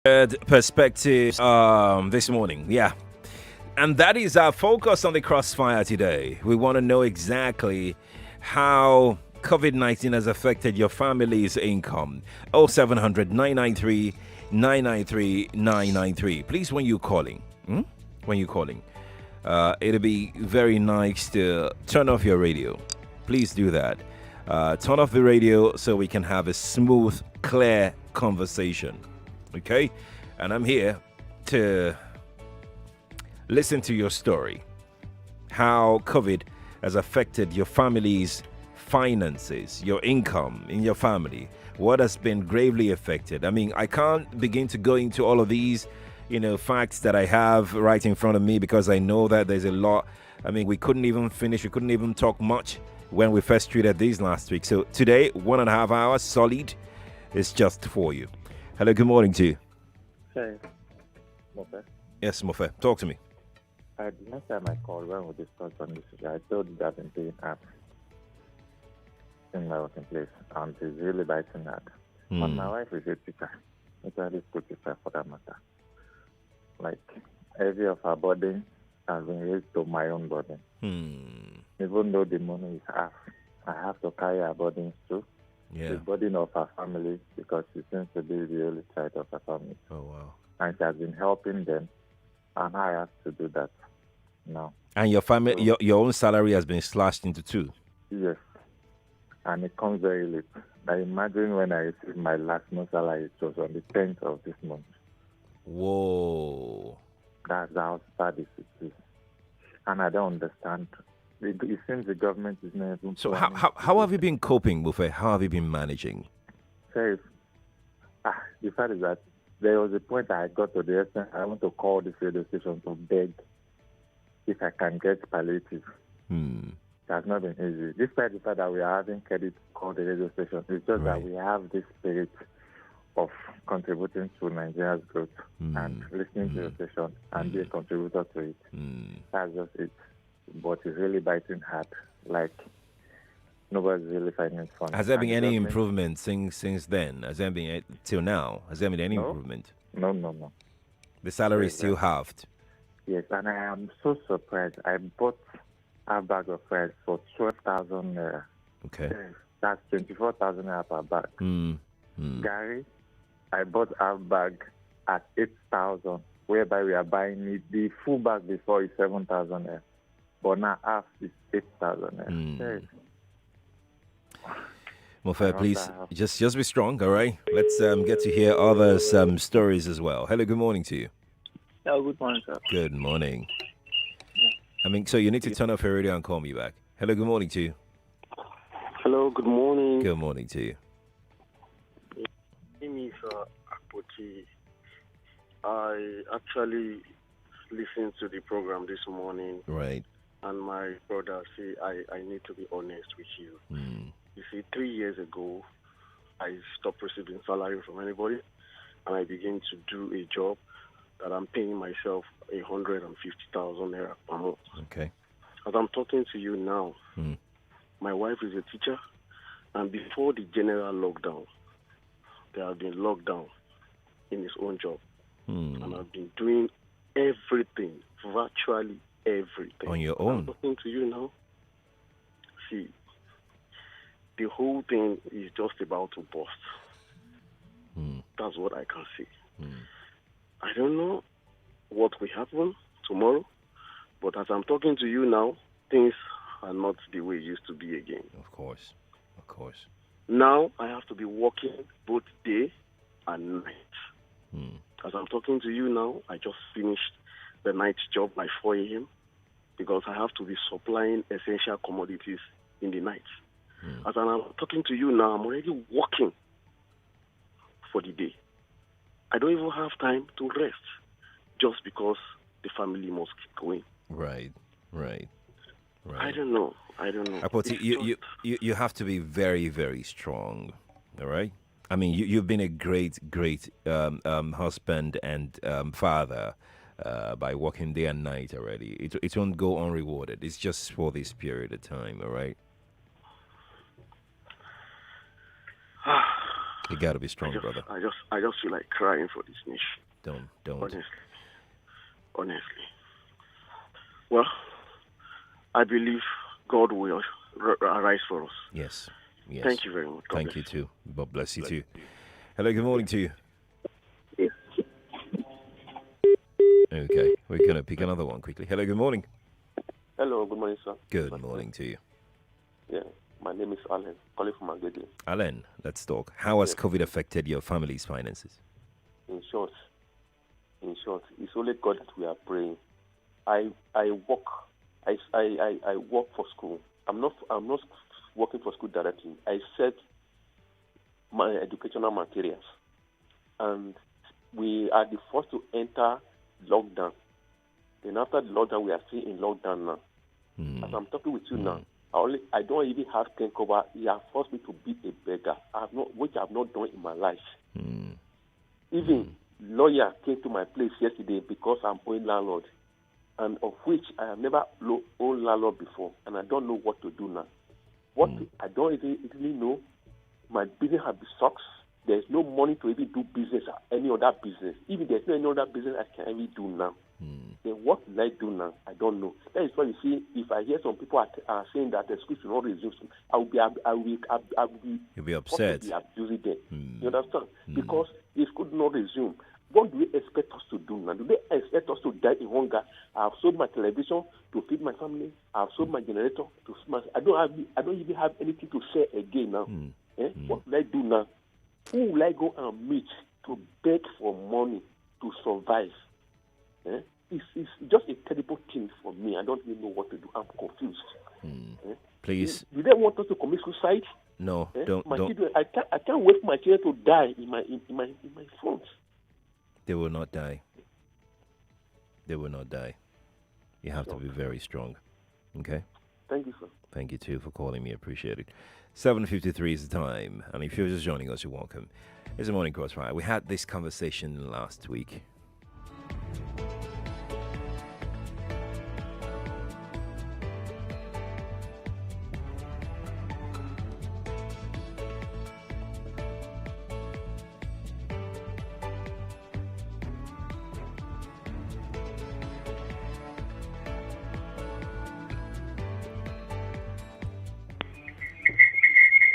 Perspective this morning. Yeah. And that is our focus on the crossfire today. We want to know exactly how COVID-19 has affected your family's income. 0700 993 993 993. Please, when you're calling, it'll be very nice to turn off your radio. Please do that. Turn off the radio so we can have a smooth, clear conversation. Okay? And I'm here to listen to your story. How COVID has affected your family's finances, your income in your family. What has been gravely affected? I mean, I can't begin to go into all of these, facts that I have right in front of me because I know that there's a lot. I mean, we couldn't even talk much when we first treated these last week. So today, 1.5 hours solid is just for you. Hello, good morning to you. Hey, Mofe. Yes, Mofe, talk to me. The last time I called when we discussed on this issue, I told you that I've been paying apps in my working place, and it's really biting hard. But my wife is a teacher, literally school teacher for that matter. Like, every of her burden has been raised to my own burden. Even though the money is half, I have to carry her burdens too. Yeah. The burden of her family, because she seems to be the only child of her family. Oh, wow. And she has been helping them, and I have to do that now. And your family, your own salary has been slashed into two. Yes, and it comes very late. I imagine when I received my last month salary, it was on the 10th of this month. Whoa. That's how sad it is. And I don't understand. It seems the government is not even... So how have you been coping, Buffet? How have you been managing? Sheriff, the fact is that there was a point I got to the extent I want to call this radio station to beg if I can get palliative. It has not been easy. Despite the fact that we are having credit to call the radio station, it's just that we have this spirit of contributing to Nigeria's growth and listening to the station and be a contributor to it. That's just it. But it's really biting hard. Like, nobody's really finding it fun. Has there been any improvement since then? Has there been, till now? Has there been any improvement? No. The salary is still halved. Yes, and I am so surprised. I bought a bag of rice for 12,000 naira. Okay. That's 24,000 naira per bag. Gary, I bought a bag at 8,000, whereby we are buying the full bag before is 7,000 naira. But now half is 8,000 naira. Mofe, please, just be strong, all right? Let's get to hear others' stories as well. Hello, good morning to you. Hello, good morning, sir. Good morning. I mean, so you need to turn off your radio and call me back. Hello, good morning to you. Hello, good morning. Good morning to you. My name is Akpoti. I actually listened to the program this morning. Right. And my brother say, I need to be honest with you. You see, 3 years ago, I stopped receiving salary from anybody, and I began to do a job that I'm paying myself 150,000 naira per month. Okay. As I'm talking to you now, my wife is a teacher, and before the general lockdown, there have been lockdown in his own job. And I've been doing everything, virtually everything. On your own? I'm talking to you now. See, the whole thing is just about to burst. That's what I can see. I don't know what will happen tomorrow, but as I'm talking to you now, things are not the way it used to be again. Of course. Now I have to be working both day and night. As I'm talking to you now, I just finished the night job by 4 a.m. because I have to be supplying essential commodities in the night. As I'm talking to you now, I'm already working for the day. I don't even have time to rest just because the family must keep going. Right. I don't know. Akpoti, you have to be very, very strong, all right? I mean, you've been a great husband and father by working day and night already. It won't go unrewarded. It's just for this period of time, all right? You got to be strong, brother. I just feel like crying for this nation. Don't. Honestly. Well, I believe God will arise for us. Yes. Thank you very much. Thank you too. God bless you too. Hello, good morning to you. Okay, we're going to pick another one quickly. Hello, good morning. Hello, good morning, sir. Good morning to you. Yeah, my name is Alan, calling from Agege. Alan, let's talk. How has COVID affected your family's finances? In short, it's only God that we are praying. I work for school. I'm not working for school directly. I set my educational materials, and we are the first to enter lockdown. Then after the lockdown, we are still in lockdown now. As I'm talking with you now, I don't even have ten cover. He has forced me to be a beggar, which I have not done in my life. Even lawyer came to my place yesterday because I'm owing landlord, and of which I have never owned landlord before, and I don't know what to do now. I don't even know. My business has been sucks. There's no money to even do business or any other business. Even there's no any other business I can even do now. Then what will I do now? I don't know. That is why you see, if I hear some people are saying that the school should not resume, I will be You'll be upset. Abusing them. You understand? Because the school did not resume. What do they expect us to do now? Do they expect us to die in hunger? I have sold my television to feed my family. I have sold my generator to feed my. I don't even have anything to say again now. What will I do now? Who will I go and meet to beg for money to survive? It's just a terrible thing for me. I don't even know what to do. I'm confused. Please. Do they want us to commit suicide? No, don't. Children, I can't wait for my children to die in my front. They will not die. They will not die. You have to be very strong. Okay? Thank you, sir. Thank you, too, for calling me. Appreciate it. 7:53 is the time. And if you're just joining us, you're welcome. It's a Morning Crossfire. We had this conversation last week.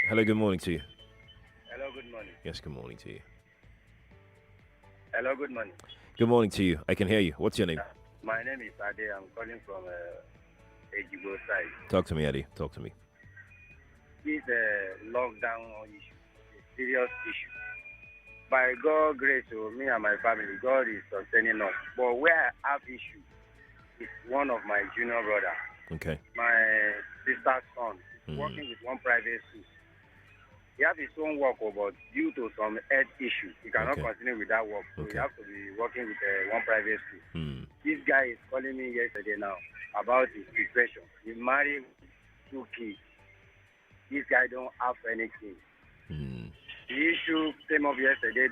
Hello, good morning to you. Hello, good morning. Yes, good morning to you. Hello, good morning. Good morning to you. I can hear you. What's your name? My name is Ade. I'm calling from Ejibo side. Talk to me, Eddie. Talk to me. This lockdown issue is a serious issue. By God's grace, me and my family, God is sustaining us. But where I have issue is one of my junior brother. Okay. My sister's son is working with one private school. He has his own work, but due to some health issues, he cannot continue with that work. So he has to be working with one private school. This guy is calling me yesterday now about his situation. He's married, 2 kids. This guy don't have anything. The issue came up yesterday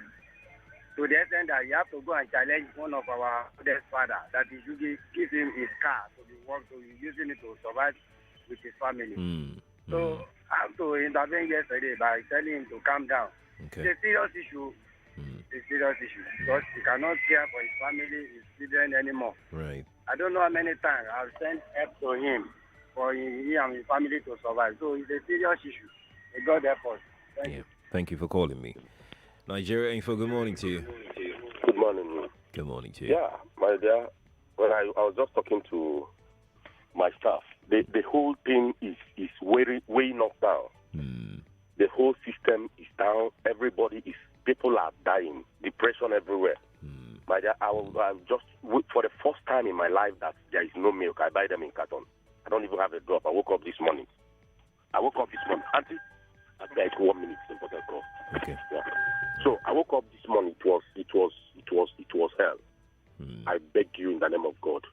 to the extent that you have to go and challenge one of our oldest father that he should give him his car to be worked, so he's using it to survive with his family. So I have to intervene yesterday by telling him to calm down. Okay. It's a serious issue. It's a serious issue because he cannot care for his family, his children anymore. Right. I don't know how many times I've sent help to him for he and his family to survive. So it's a serious issue. May God help us. Thank you. Thank you for calling me. Nigeria Info, good morning to you. Good morning. Good morning to you. Yeah, my dear, when I was just talking to my staff, the whole thing is weighing us down. The whole system is down. People are dying. Depression everywhere. My dear, I'm just, for the first time in my life that there is no milk, I buy them in carton. I don't even have a drop. I woke up this morning. Auntie, like 1 minute, important call. Okay. Yeah. So I woke up this morning. It was hell. I beg you in the name of God.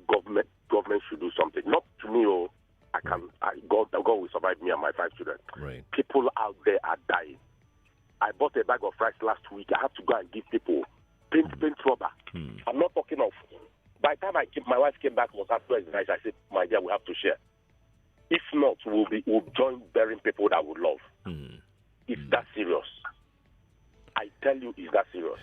Government should do something. Not to me. God will survive me and my 5 children. Right. People out there are dying. I bought a bag of rice last week. I have to go and give people paint rubber. I'm not talking of. By the time my wife came back, was after rice. I said, my dear, we have to share. If not, we'll join burying people that we love. It's that serious. I tell you, it's that serious.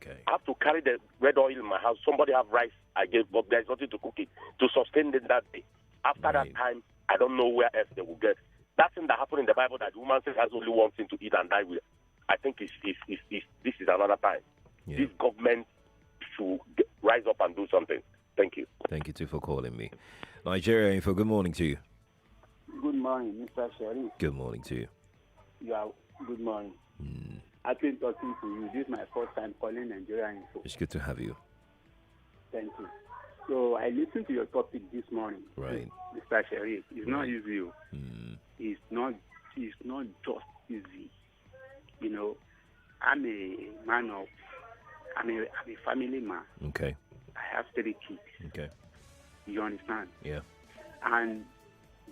Okay. I have to carry the red oil in my house. Somebody have rice I gave, but there's nothing to cook it to sustain it that day. After that time, I don't know where else they will get. That thing that happened in the Bible that the woman says has only one thing to eat and die with. I think this is another time. Yeah. This government should rise up and do something. Thank you. Thank you too for calling me. Nigeria Info, good morning to you. Good morning, Mr. Sheriff. Good morning to you. Good morning. I've been talking to you. This is my first time calling Nigeria Info. It's good to have you. Thank you. So I listened to your topic this morning. Right. Mr. Sheriff. It's not easy. It's not just easy. You know, I'm a family man. Okay. I have 3 kids. Okay. You understand? Yeah. And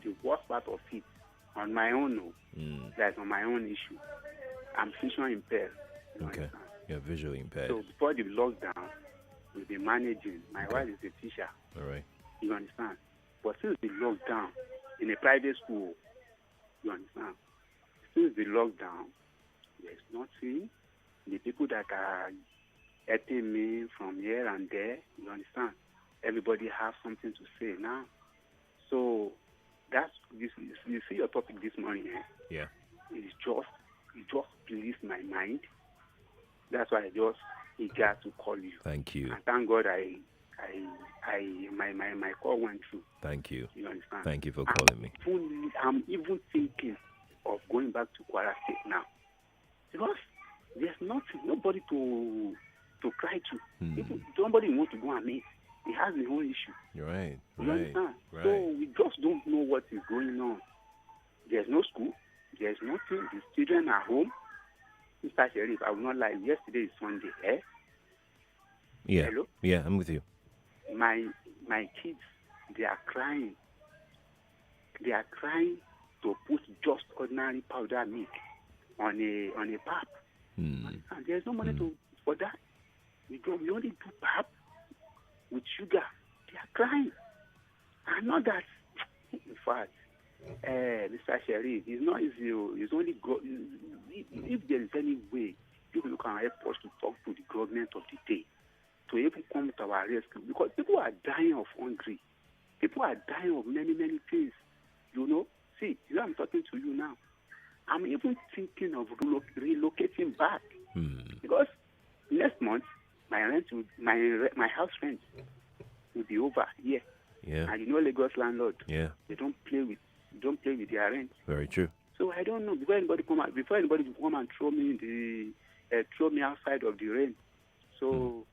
the worst part of it, on my own, that's on my own issue. I'm visually impaired. Okay. Understand? You're visually impaired. So before the lockdown, we'll be managing. My wife is a teacher. All right. You understand? But since the lockdown, in a private school, you understand? Since the lockdown, there's nothing. The people that are helping me from here and there, you understand? Everybody has something to say now. So that's this. You see your topic this morning. Yeah. It just pleased my mind. That's why I just eager to call you. Thank you. And thank God my call went through. Thank you. You understand? Thank you for calling me. I'm even thinking of going back to Kwara State now. Because there's nobody to cry to. If somebody wants to go and meet, he has his own issue. You're right. You understand? So we just don't know what is going on. There's no school. There's nothing. The children are home. Mr. Sheriff, I will not lie. Yesterday is Sunday. Yeah. Hello? Yeah, I'm with you. My kids, they are crying. They are crying to put just ordinary powder milk on a pap. And there's no money for that. We only do pap with sugar. They are crying. I know that. In fact, Mr. Sheriff, it's not easy. It's only if there is any way people can help us to talk to the government of the day to even come to our rescue, because people are dying of hungry. People are dying of many, many things. You know, see, I'm talking to you now. I'm even thinking of relocating back because next month my house rent will be over here. Yeah. And you know, Lagos landlord. Yeah. They don't play with their rent. Very true. So I don't know before anybody come and throw me outside of the rain. So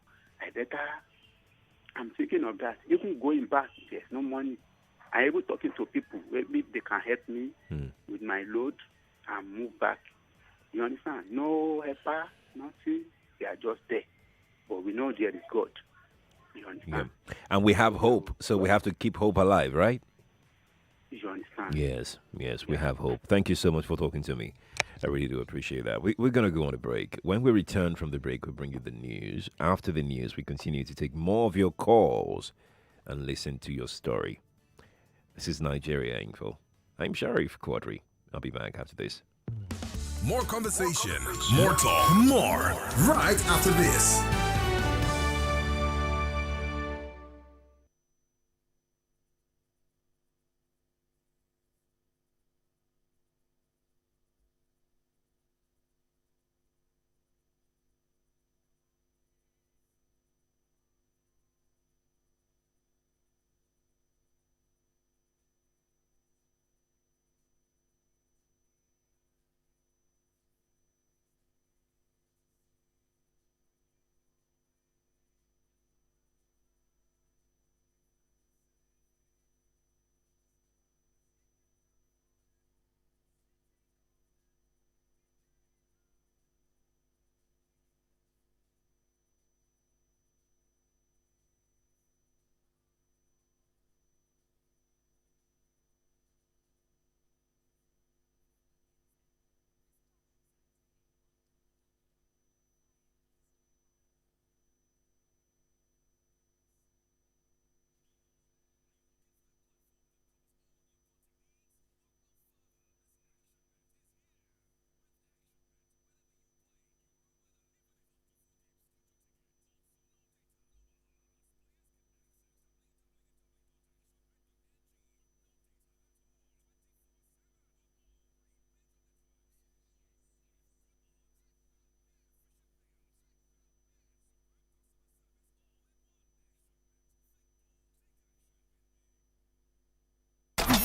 I'm thinking of that. Even going back, there's no money. I'm able talking to people. Maybe they can help me with my load and move back. You understand? No helper, nothing. They are just there. But we know there is God. You understand? Yeah. And we have hope, so we have to keep hope alive, right? You understand? Yes, we have hope. Thank you so much for talking to me. I really do appreciate that. We're going to go on a break. When we return from the break, we'll bring you the news. After the news, we continue to take more of your calls and listen to your story. This is Nigeria Info. I'm Sheriff Quadry. I'll be back after this. More conversation, more talk, more right after this.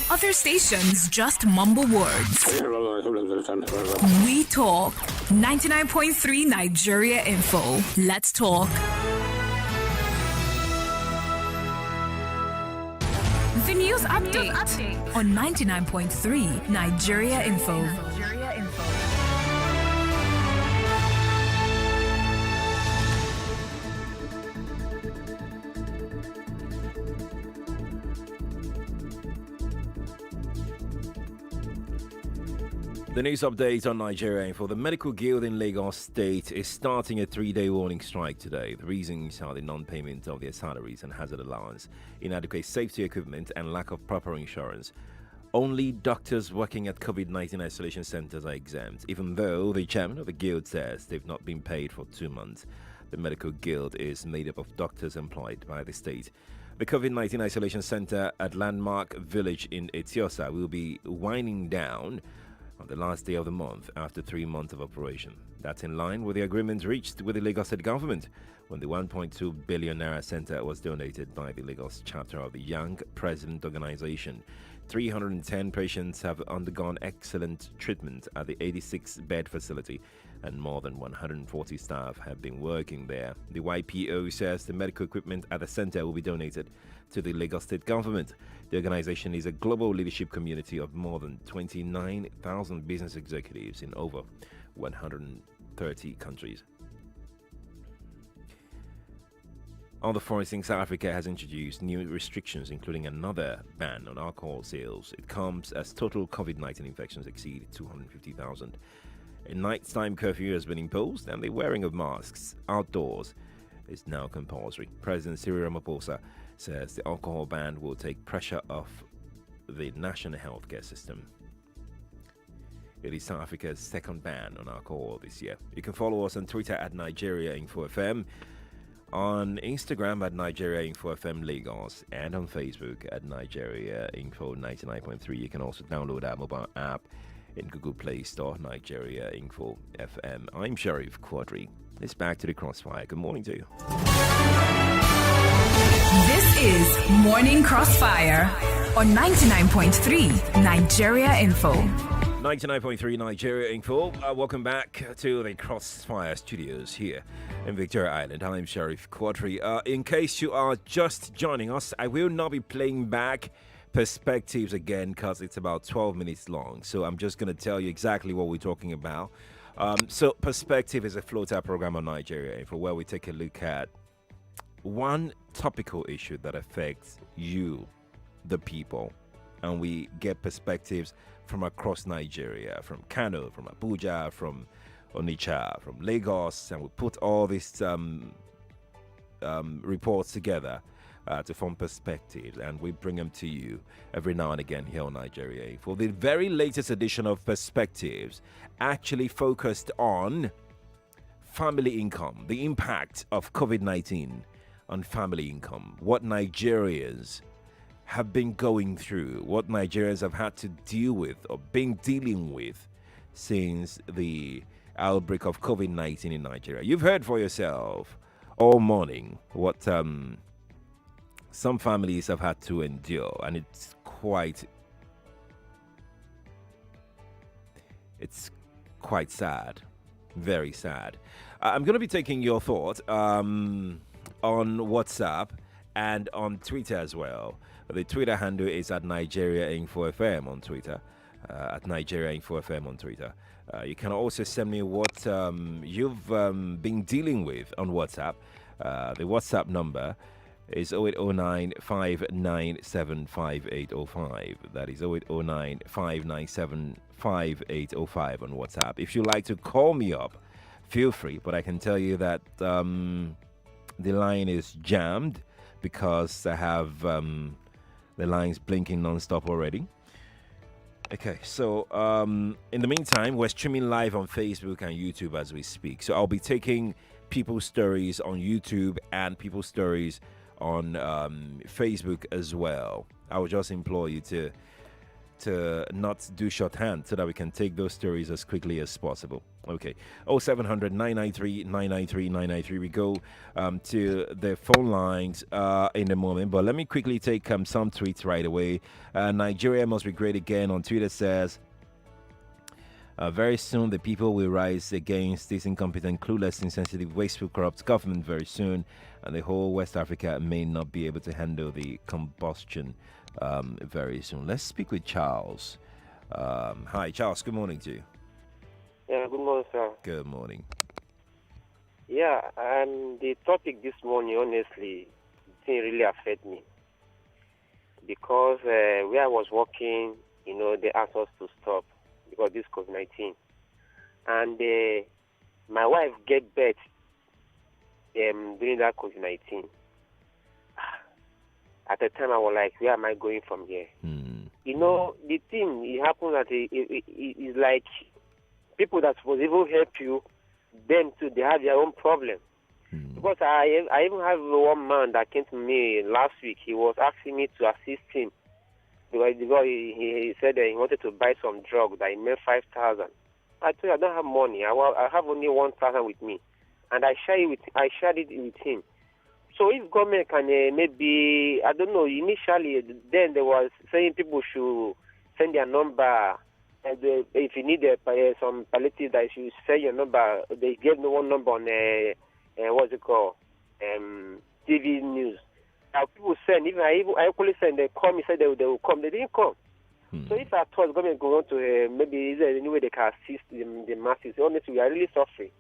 Other stations just mumble words. We talk. 99.3 Nigeria Info. Let's talk. The news update on 99.3 Nigeria Info. The news update on Nigeria Info. The Medical Guild in Lagos State is starting a 3-day warning strike today. The reasons are the non-payment of their salaries and hazard allowance, inadequate safety equipment, and lack of proper insurance. Only doctors working at COVID-19 isolation centers are exempt, even though the chairman of the guild says they've not been paid for 2 months. The Medical Guild is made up of doctors employed by the state. The COVID-19 isolation center at Landmark Village in Etiosa will be winding down on the last day of the month after 3 months of operation. That's in line with the agreement reached with the Lagos State government when the 1.2 billion naira center was donated by the Lagos chapter of the Young President Organization. 310 patients have undergone excellent treatment at the 86-bed facility, and more than 140 staff have been working there. The YPO says the medical equipment at the center will be donated to the Lagos State government. The organization is a global leadership community of more than 29,000 business executives in over 130 countries. On the foreign scene, South Africa has introduced new restrictions, including another ban on alcohol sales. It comes as total COVID-19 infections exceed 250,000. A nighttime curfew has been imposed, and the wearing of masks outdoors is now compulsory. President Cyril Ramaphosa says the alcohol ban will take pressure off the national healthcare system. It is South Africa's second ban on alcohol this year. You can follow us on Twitter at Nigeria Info FM, on Instagram at Nigeria Info FM Lagos, and on Facebook at Nigeria Info 99.3. You can also download our mobile app in Google Play Store, Nigeria Info FM. I'm Sheriff Quadry. It's back to the Crossfire. Good morning to you. This is Morning Crossfire on 99.3 Nigeria Info. 99.3 Nigeria Info. Welcome back to the Crossfire Studios here in Victoria Island. I'm Sheriff Quadry. In case you are just joining us, I will not be playing back Perspectives again because it's about 12 minutes long. So I'm just going to tell you exactly what we're talking about. So Perspective is a floater program on Nigeria Info where we take a look at one topical issue that affects you, the people, and we get perspectives from across Nigeria, from Kano, from Abuja, from Onitsha, from Lagos, and we put all these reports together to form perspectives, and we bring them to you every now and again here on Nigeria Info. The very latest edition of Perspectives actually focused on family income, the impact of COVID-19 on family income, what Nigerians have been going through, what Nigerians have had to deal with or been dealing with since the outbreak of COVID-19 in Nigeria. You've heard for yourself all morning what some families have had to endure, and it's quite sad, very sad. I'm going to be taking your thoughts on WhatsApp and on Twitter as well. The Twitter handle is at Nigeria Info FM on Twitter. At Nigeria Info FM on Twitter. You can also send me what you've been dealing with on WhatsApp. The WhatsApp number is 0809 597 5805. That is 0809 597 5805 on WhatsApp. If you like to call me up, feel free, but I can tell you that the line is jammed because I have the lines blinking non-stop already. Okay, so in the meantime, we're streaming live on Facebook and YouTube as we speak. So I'll be taking people's stories on YouTube and people's stories on Facebook as well. I would just implore you to to not do shorthand so that we can take those stories as quickly as possible. Okay. 0700 993 993 993. We go to the phone lines in a moment, but let me quickly take some tweets right away. Nigeria must be great again on Twitter says, very soon the people will rise against this incompetent, clueless, insensitive, wasteful, corrupt government very soon, and the whole West Africa may not be able to handle the combustion very soon. Let's speak with Charles. Hi, Charles. Good morning to you. Yeah, good morning, sir. Good morning. Yeah, the topic this morning, honestly, didn't really affect me because where I was working, they asked us to stop because this COVID-19, and my wife gave birth during that COVID-19. At the time, I was like, where am I going from here? The thing, it happens that it's like people that supposed to even help you, them too, they have their own problem. Because I even have one man that came to me last week. He was asking me to assist him because he said that he wanted to buy some drug that he made 5,000. I told him I don't have money. I have only 1,000 with me, and I shared it with him. So if government can maybe, I don't know, initially then they was saying people should send their number, and if you need some palliative that you should send your number. They gave me one number on what's it called, TV news. People send, even I equally send, they call me, said they will come. They didn't come. So if I thought government go on to maybe is there any way they can assist the masses? Honestly, we are really suffering.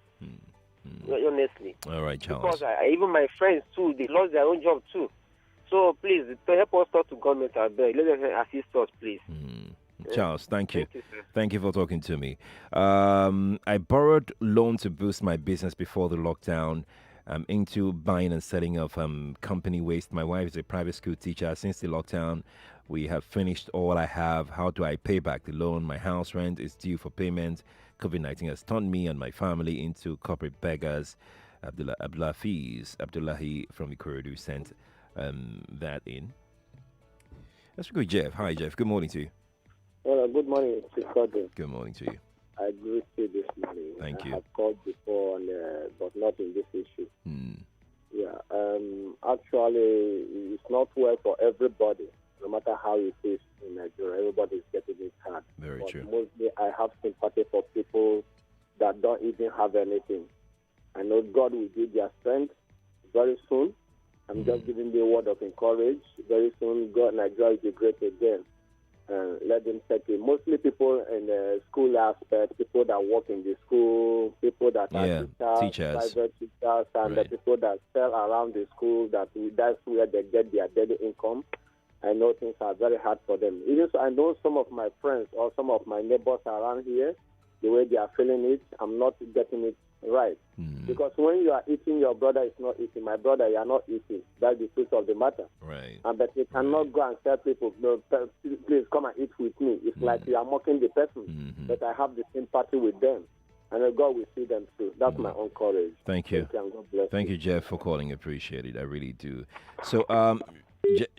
Honestly. All right, Charles. Because even my friends too, they lost their own job too. So please, help us talk to government. I beg. Let them assist us, please. Charles, thank you. Thank you for talking to me. I borrowed loan to boost my business before the lockdown. I'm into buying and selling of company waste. My wife is a private school teacher. Since the lockdown, we have finished all I have. How do I pay back the loan? My house rent is due for payment. COVID-19 has turned me and my family into corporate beggars. Abdullahi from Ikorodu sent that in. Let's go with Jeff. Hi, Jeff. Good morning to you. Good morning, Mr. Quadry. Good morning to you. I greet you this morning. Thank you. I have called before, but not in this issue. Yeah. Actually, it's not well for everybody, no matter how it is in Nigeria. Everybody is getting it hard. Very but true. Mostly, I have sympathy for people that don't even have anything. I know God will give their strength very soon. I'm just giving the word of encouragement. Very soon, Nigeria will be great again. Let them settle. Mostly people in the school aspect, people that work in the school, people that are teachers, private teachers, and the people that sell around the school. That's where they get their daily income. I know things are very hard for them. Even so, I know some of my friends or some of my neighbors around here, the way they are feeling it, I'm not getting it right. Because when you are eating, your brother is not eating. My brother, you are not eating. That's the truth of the matter. Right. But you cannot go and tell people, no, please come and eat with me. It's like you are mocking the person. But I have the sympathy with them. And God will see them through. That's my own courage. Thank you. Thank you, Jeff, for calling. Appreciate it. I really do. So,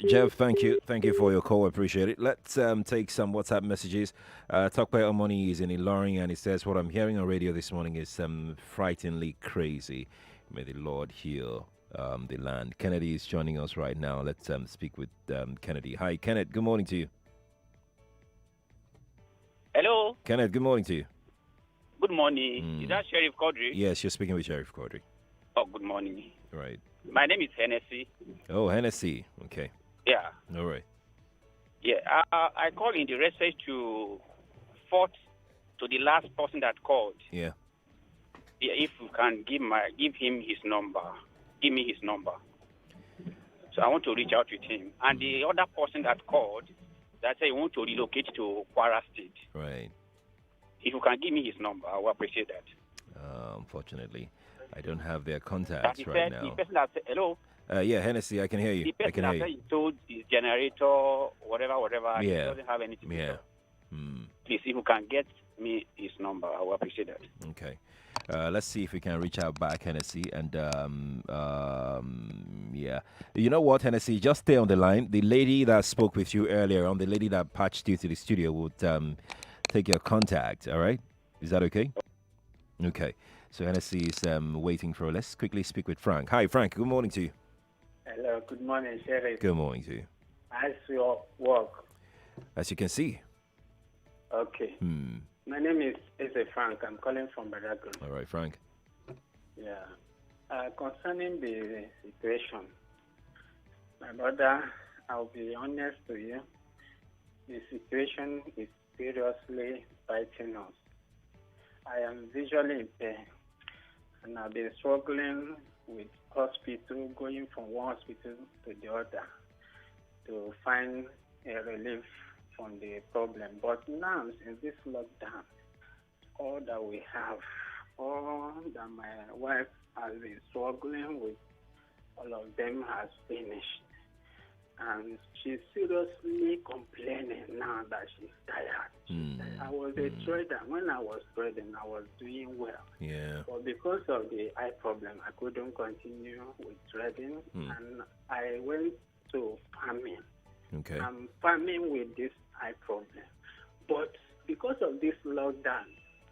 Jeff, thank you for your call. Appreciate it. Let's take some WhatsApp messages. Talkback Omoni is in Ilorin, and he says, what I'm hearing on radio this morning is frighteningly crazy. May the Lord heal the land. Kennedy is joining us right now. Let's speak with Kennedy. Hi, Kenneth. Good morning to you. Hello. Kenneth, good morning to you. Good morning. Is that Sheriff Quadry? Yes, you're speaking with Sheriff Quadry. Oh, good morning. Right. My name is Hennessy. Oh, Hennessy. Okay. Yeah. All right. Yeah, I called in the response to the last person that called. Yeah. Yeah, if you can give him his number, give me his number. So I want to reach out with him. And the other person that called, that said he want to relocate to Kwara State. Right. If you can give me his number, I will appreciate that. Unfortunately, I don't have their contacts right now. The person that said, hello? Yeah, Hennessy, I can hear you. The person that said he told his generator, whatever, he doesn't have anything to do. Please, if you can get me his number, I will appreciate that. Okay. Let's see if we can reach out back, Hennessy. And, Yeah. You know what, Hennessy? Just stay on the line. The lady that spoke with you earlier on, the lady that patched you to the studio, would take your contact. All right? Is that okay? Okay. So Hennessy is waiting for. Let's quickly speak with Frank. Hi, Frank. Good morning to you. Hello. Good morning, Sheriff. Good morning to you. How's your work? As you can see. Okay. My name is Eze Frank. I'm calling from Barago. All right, Frank. Yeah. Concerning the situation, my brother, I'll be honest to you. The situation is seriously biting us. I am visually impaired, and I've been struggling with hospital, going from one hospital to the other to find a relief from the problem. But now, since this lockdown, all that we have, all that my wife has been struggling with, all of them has finished. And she's seriously complaining now that she's tired. I was a trader. When I was trading, I was doing well. Yeah. But because of the eye problem, I couldn't continue with trading. And I went to farming. Okay. I'm farming with this eye problem. But because of this lockdown,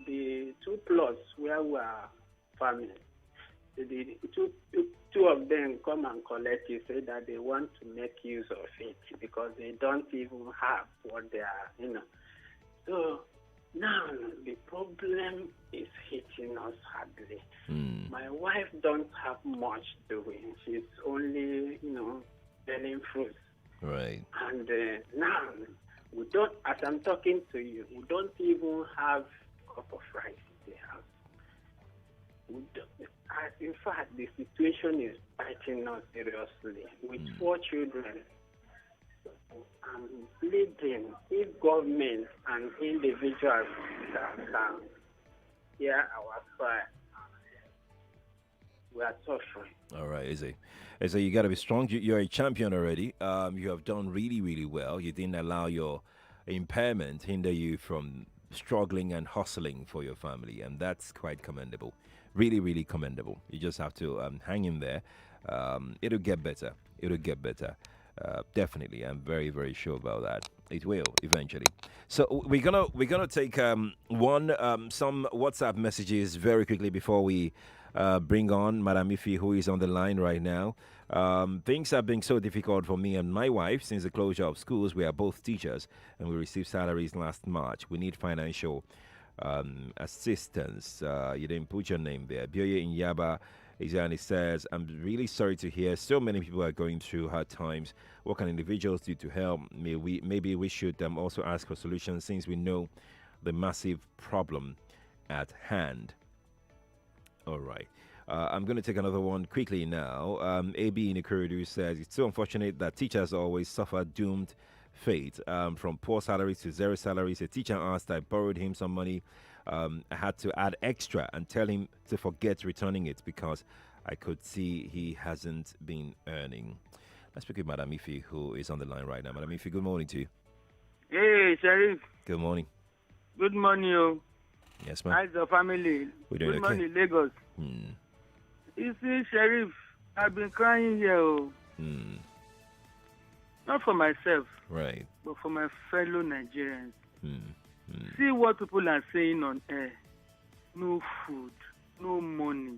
the 2 plots where we are farming, the two of them come and collect it, say that they want to make use of it because they don't even have what they are, So now the problem is hitting us hardly. My wife don't have much doing. She's only, selling fruits. Right. And now we don't, as I'm talking to you, we don't even have a cup of rice in the house. In fact, the situation is biting us seriously. With 4 children, I'm pleading if government and individuals can hear our cry, we are suffering. All right, Izzy, you got to be strong. You're a champion already. You have done really, really well. You didn't allow your impairment hinder you from struggling and hustling for your family, and that's quite commendable. Really, really commendable. You just have to hang in there. It'll get better. Definitely, I'm very, very sure about that. It will eventually. So we're gonna take some WhatsApp messages very quickly before we bring on Madam Ifi, who is on the line right now. Things have been so difficult for me and my wife since the closure of schools. We are both teachers, and we received salaries last March. We need financial assistance. You didn't put your name there. Bioye in Yaba Izani says, I'm really sorry to hear so many people are going through hard times. What can individuals do to help? Maybe we should also ask for solutions since we know the massive problem at hand. All right. I'm going to take another one quickly now. AB in the corridor says, it's so unfortunate that teachers always suffer doomed fate, from poor salaries to zero salaries. A teacher asked, I borrowed him some money. I had to add extra and tell him to forget returning it because I could see he hasn't been earning. Let's speak with Madam Ifi, who is on the line right now. Madam Ifi, good morning to you. Hey, Sheriff. Good morning. Good morning, you. Yes, ma'am. How's the family? We're doing Good morning, Lagos. You see, Sheriff, I've been crying here. Not for myself, right, but for my fellow Nigerians. See what people are saying on air. No food, no money.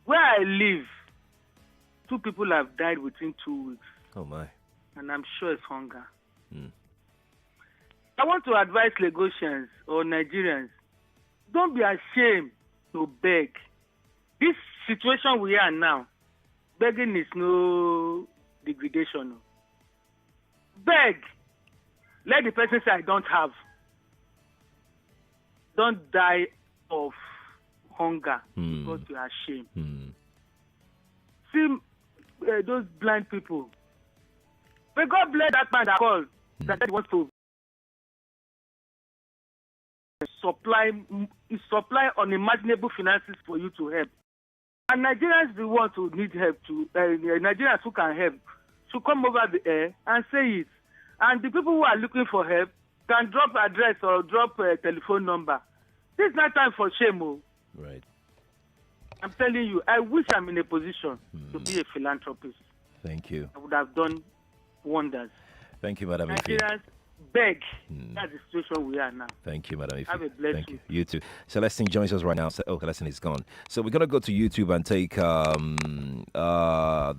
Where I live, 2 people have died within 2 weeks. Oh, my. And I'm sure it's hunger. I want to advise Lagosians or Nigerians, don't be ashamed to beg. This situation we are now, begging is no degradation. Beg. Let the person say, I don't have. Don't die of hunger because you are ashamed. See those blind people. May God bless that man that called that he wants to supply unimaginable finances for you to help. And Nigerians the ones who need help to Nigerians who can help should come over the air and say it. And the people who are looking for help can drop address or drop a telephone number. This is not time for shame. Right. I'm telling you, I wish I'm in a position to be a philanthropist. Thank you. I would have done wonders. Thank you, Madam Ife. Nigerians beg. That's the situation we are now. Thank you, Madam Ife. Have a blessed Thank you. You too. Celestine joins us right now. Celestine is gone. So we're going to go to YouTube and take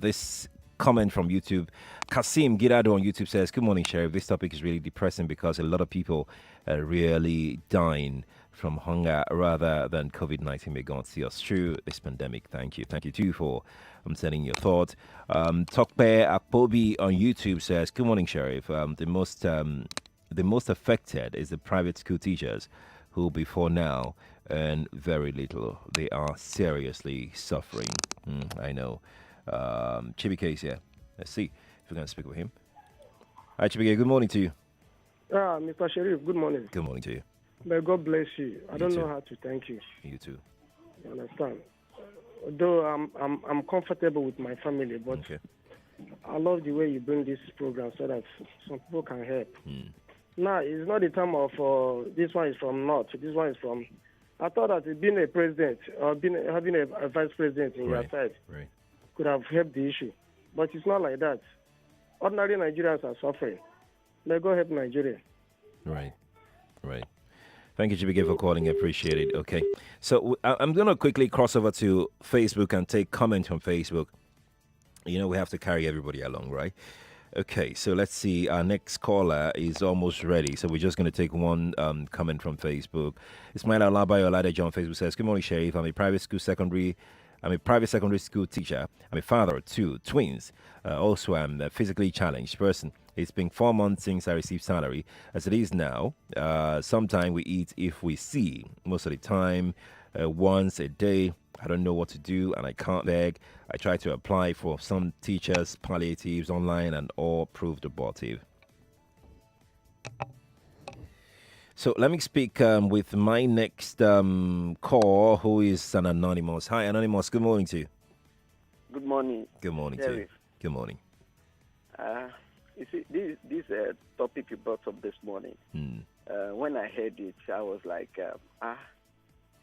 this comment from YouTube. Kasim Girado on YouTube says, "Good morning, Sheriff. This topic is really depressing because a lot of people are really dying from hunger rather than COVID-19. May God see us through this pandemic. Thank you. Thank you too for sending your thoughts." Tokpe Akpobi on YouTube says, "Good morning, Sheriff. The most affected is the private school teachers who before now earn very little. They are seriously suffering." I know. Chibike is here. Let's see if we can speak with him. Hi, Chibike. Good morning to you. Mr. Sheriff, good morning. Good morning to you. May God bless you. I don't too. know how to thank you. You too. You understand? Though I'm comfortable with my family, but I love the way you bring this program so that some people can help. Now, it's not the time of this one is from North, this one is from... I thought that being a president or having a vice president in your side could have helped the issue. But it's not like that. Ordinary Nigerians are suffering. May God help Nigeria. Right. Thank you, Chibike, for calling. I appreciate it. Okay. So I'm going to quickly cross over to Facebook and take comments from Facebook. You know, we have to carry everybody along, right? Okay, so let's see. Our next caller is almost ready. So we're just going to take one comment from Facebook. Ismail Alabayo Oladejo on Facebook says, "Good morning, Sheriff. I'm a private secondary school teacher. I'm a father of 2 twins. Also, I'm a physically challenged person. It's been 4 months since I received salary. As it is now, sometimes we eat if we see. Most of the time, once a day. I don't know what to do and I can't beg. I try to apply for some teachers' palliatives online and all proved abortive." So let me speak with my next call, who is an Anonymous. Hi, Anonymous. Good morning to you. Good morning. Good morning to you. Good morning. You see, this topic you brought up this morning, when I heard it, I was like,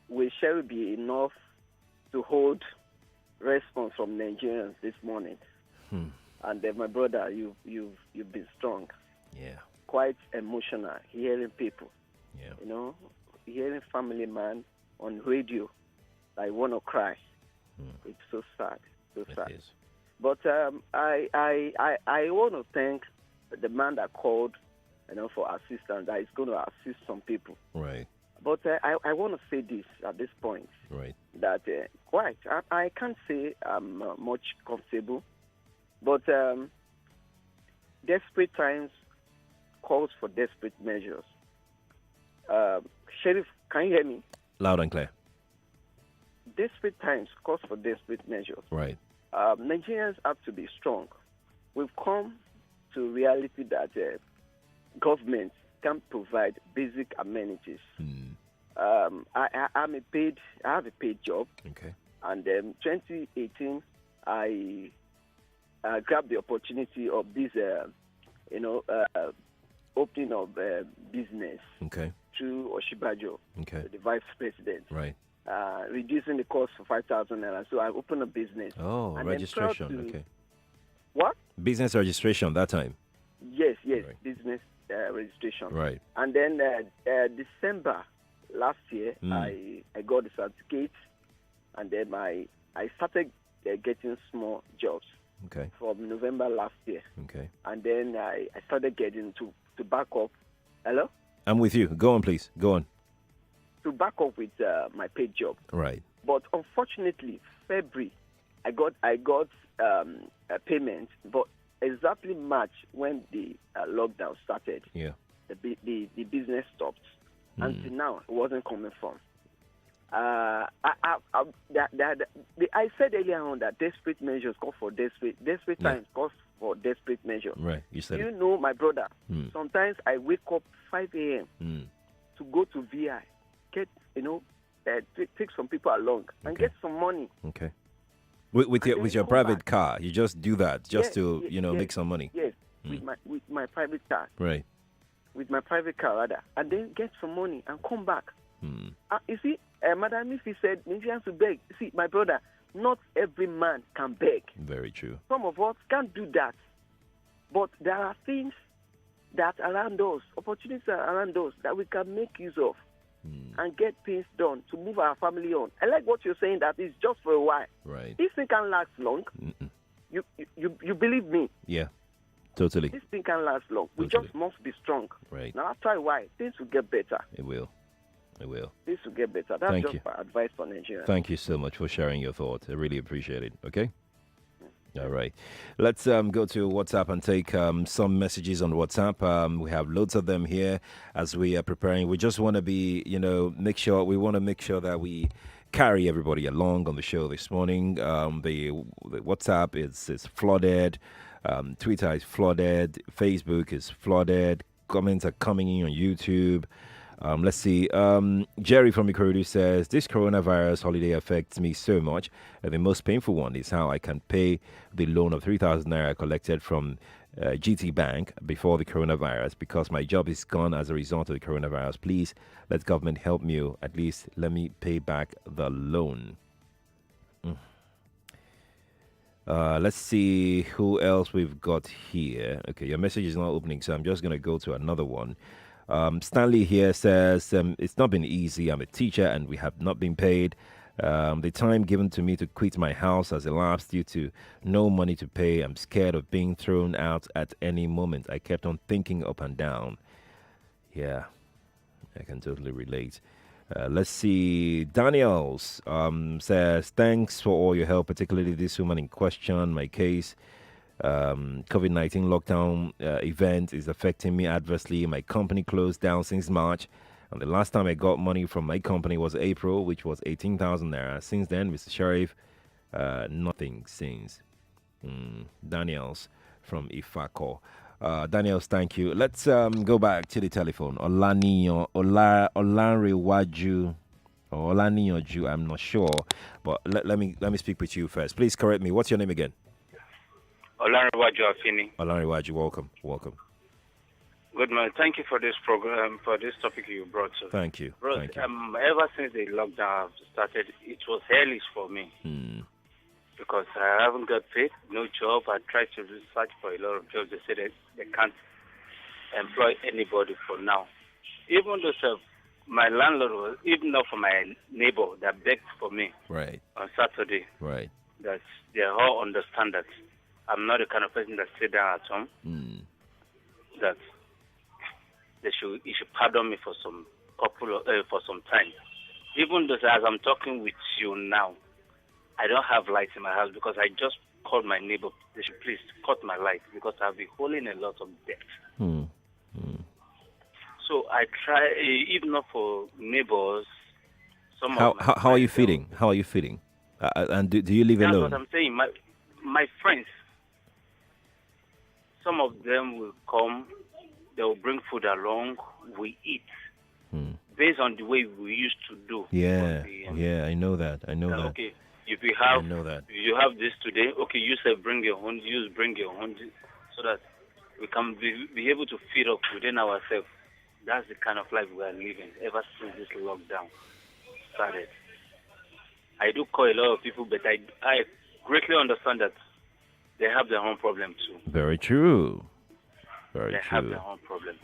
will Sheriff be enough to hold response from Nigerians this morning? And then, my brother, you've been strong. Yeah. Quite emotional, hearing people. Yeah. You know, hearing family man on radio, I want to cry. It's so sad, so sad. Is. But I want to thank the man that called, for assistance, that is going to assist some people. Right. But I want to say this at this point. Right. That I can't say I'm much comfortable, but desperate times calls for desperate measures. Sheriff, can you hear me? Loud and clear. Desperate times calls for desperate measures. Right. Nigerians have to be strong. We've come to reality that government can provide basic amenities. I have a paid job. Okay. And 2018, I grabbed the opportunity of this, opening of business. Okay. Through Oshibajo, the vice president. Right. Reducing the cost for 5,000 naira. So I opened a business. Oh, and registration. Okay. What? Business registration that time. Yes. Right. Business registration. Right. And then December last year, I got the certificate, and then I started getting small jobs. Okay. From November last year. Okay. And then I started getting to back up. Hello? I'm with you. Go on, please. Go on. To back up with my paid job. Right. But unfortunately, February, I got a payment, but exactly March when the lockdown started. Yeah. The business stopped. Until now, it wasn't coming from. I said earlier on that desperate measures call for desperate times call for desperate measures. Right. You said you know, my brother, sometimes I wake up 5 a.m. to go to VI, get, take some people along and get some money. Okay. With your private car, you just do that just to make some money. Yes, with my private car. Right. With my private car, rather, and then get some money and come back. You see, Madam Ifi said Nigerians to beg. See, my brother, not every man can beg. Very true. Some of us can't do that. But there are things that are around us, opportunities are around us that we can make use of and get things done to move our family on. I like what you're saying, that it's just for a while. Right. This thing can last long. You believe me? Yeah, totally. This thing can last long. We just must be strong. Right. Now, after a while, things will get better. It will. It will. Things will get better. That's Thank just you. my advice for Nigeria. Thank you so much for sharing your thoughts. I really appreciate it. Okay? All right. Let's go to WhatsApp and take some messages on WhatsApp. We have loads of them here as we are preparing. We just want to be, make sure that we carry everybody along on the show this morning. The WhatsApp is flooded. Twitter is flooded. Facebook is flooded. Comments are coming in on YouTube. Let's see. Jerry from Ikorodu says, this coronavirus holiday affects me so much. The most painful one is how I can pay the loan of 3,000 naira collected from GT Bank before the coronavirus because my job is gone as a result of the coronavirus. Please let government help me. At least let me pay back the loan. Let's see who else we've got here. Okay, your message is not opening, so I'm just going to go to another one. Stanley here says, it's not been easy. I'm a teacher and we have not been paid. The time given to me to quit my house has elapsed due to no money to pay. I'm scared of being thrown out at any moment. I kept on thinking up and down. Yeah, I can totally relate. Let's see. Daniels says, thanks for all your help, particularly this woman in question. My case, COVID-19 lockdown event is affecting me adversely. My company closed down since March, and the last time I got money from my company was April, which was 18,000 naira. Since then, Mr. Sheriff, nothing since. Daniels from Ifako. Daniels, thank you. Let's go back to the telephone. Olanrewaju or Olaniyoju, I'm not sure, but let me speak with you first. Please correct me. What's your name again? Olanrewaju Afini. Olanrewaju, welcome. Good morning. Thank you for this program, for this topic you brought. Thank you. Bro, Thank you. Ever since the lockdown started, it was hellish for me because I haven't got paid, no job. I tried to search for a lot of jobs. They said they can't employ anybody for now. Even though my landlord was, even though for my neighbor that begged for me on Saturday, that they all understand that I'm not the kind of person that sit down at home. That he should pardon me for some time. Even though as I'm talking with you now, I don't have light in my house because I just called my neighbor. They should please cut my light because I'll be holding a lot of debt. So I try, even not for neighbors. How are you feeling? How are you feeling? And do you live alone? That's what I'm saying. My friends, some of them will come. They will bring food along. We eat based on the way we used to do. Yeah, I know that. Okay, if you have, I know that. if you have this today, okay, you say bring your own. You bring your own, so that we can be able to feed up within ourselves. That's the kind of life we are living ever since this lockdown started. I do call a lot of people, but I greatly understand that they have their own problem too. Very true. They have their own problem.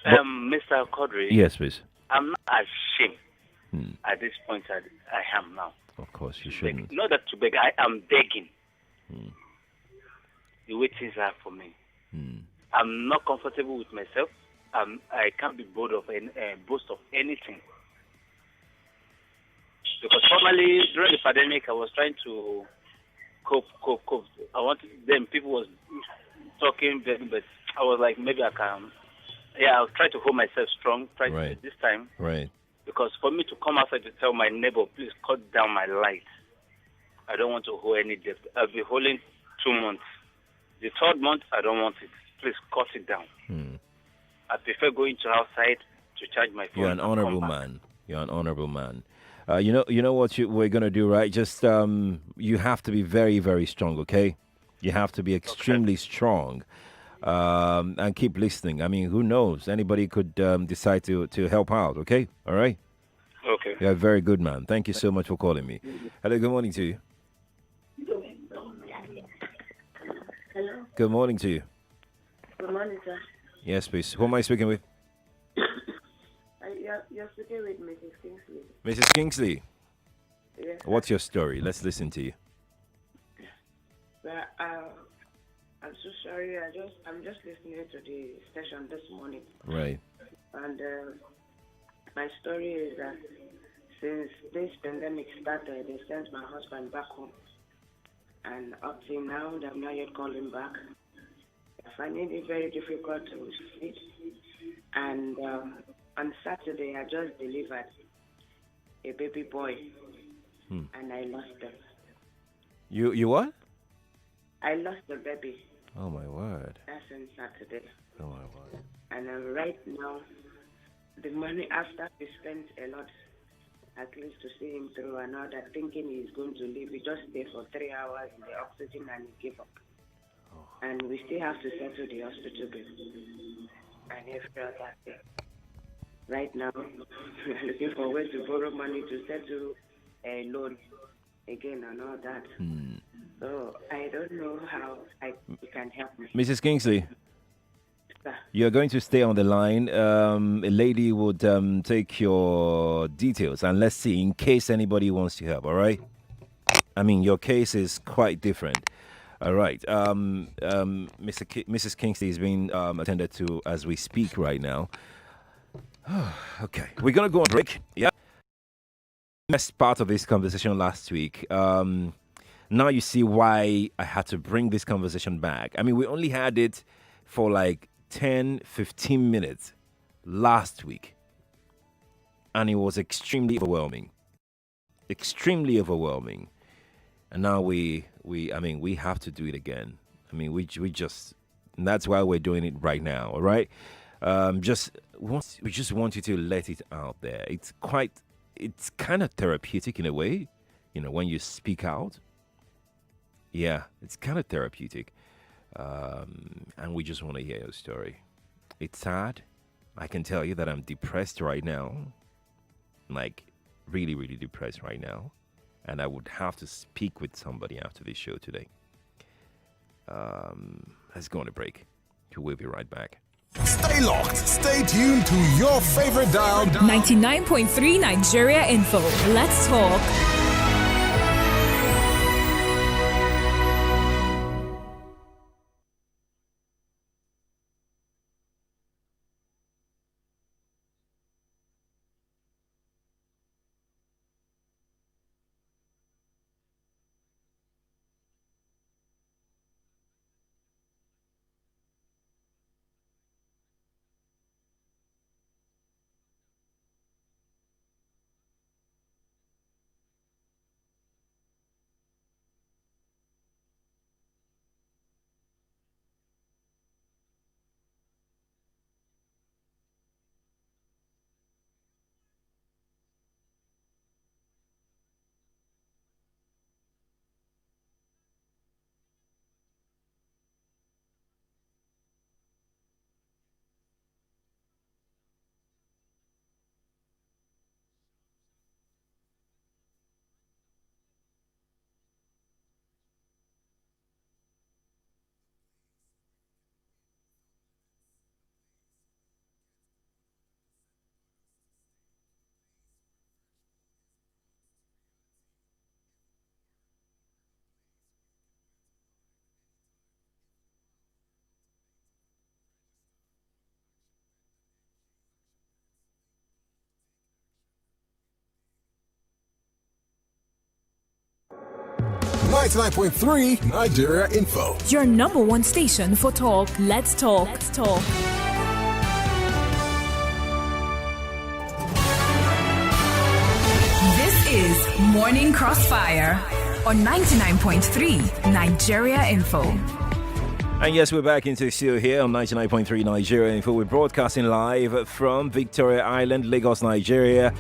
Mr. Quadry. Yes, please. I'm not ashamed at this point I am now. Of course, you shouldn't. Not that to beg, I am begging. The way things are for me. I'm not comfortable with myself. I can't be boast of anything. Because formerly, during the pandemic, I was trying to cope. People was talking, but I was like, maybe I can. Yeah, I'll try to hold myself strong. This time. Right. Because for me to come outside to tell my neighbor, please cut down my light. I don't want to hold any debt. I'll be holding 2 months. The third month, I don't want it. Please cut it down. I prefer going to outside to charge my phone. You're an honorable man. You know what we're gonna do, right? Just you have to be very, very strong. Okay, you have to be extremely strong, and keep listening. I mean, who knows? Anybody could decide to help out. Okay, all right. Okay. You're a very good man. Thank you so much for calling me. Hello, good morning to you. Hello. Good morning to you. Good morning, sir. Yes, please. Who am I speaking with? You're speaking with Mrs. Kingsley. Mrs. Kingsley. Yes. What's your story? Let's listen to you. Well, I'm so sorry. I'm just listening to the session this morning. Right. And my story is that since this pandemic started, they sent my husband back home. And up till now, they have not yet called him back. I find it very difficult to sleep. And on Saturday, I just delivered a baby boy, and I lost him. You what? I lost the baby. Oh, my word. That's on Saturday. Oh, my word. And right now, the money after we spent a lot, at least to see him through, and now that thinking he's going to leave, we just stayed for 3 hours in the oxygen and he gave up. And we still have to settle the hospital bill and every other thing. Right now, we're looking for ways to borrow money to settle a loan again and all that. So I don't know how you can help me. Mrs. Kingsley, Sir. you're going to stay on the line. A lady would take your details, and let's see, in case anybody wants to help, all right? I mean, your case is quite different. All right. Mrs. Kingsley is being attended to as we speak right now. Okay. We're going to go on break. Yeah. Best part of this conversation last week. Now you see why I had to bring this conversation back. I mean, we only had it for like 10, 15 minutes last week. And it was extremely overwhelming. Extremely overwhelming. And now we have to do it again. I mean, we just, and that's why we're doing it right now, all right? We just want you to let it out there. It's kind of therapeutic in a way, when you speak out. Yeah, it's kind of therapeutic. And we just want to hear your story. It's sad. I can tell you that I'm depressed right now. Like, really, really depressed right now. And I would have to speak with somebody after this show today. Let's go on a break. We'll be right back. Stay locked. Stay tuned to your favorite dial. 99.3 Nigeria Info. Let's talk. .3 Nigeria Info. Your number one station for talk. Let's talk. Let's talk. This is Morning Crossfire on 99.3 Nigeria Info. And yes, we're back into the show here on 99.3 Nigeria Info. We're broadcasting live from Victoria Island, Lagos, Nigeria.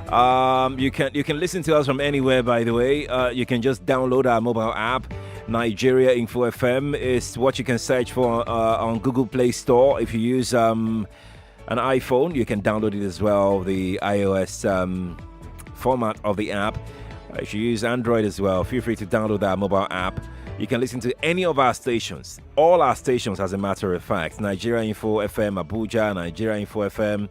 You can listen to us from anywhere, by the way. You can just download our mobile app. Nigeria Info FM is what you can search for on Google Play Store. If you use an iPhone, you can download it as well, the iOS format of the app. If you use Android as well, feel free to download that mobile app. You can listen to any of our stations, all our stations as a matter of fact. Nigeria Info FM Abuja, Nigeria Info FM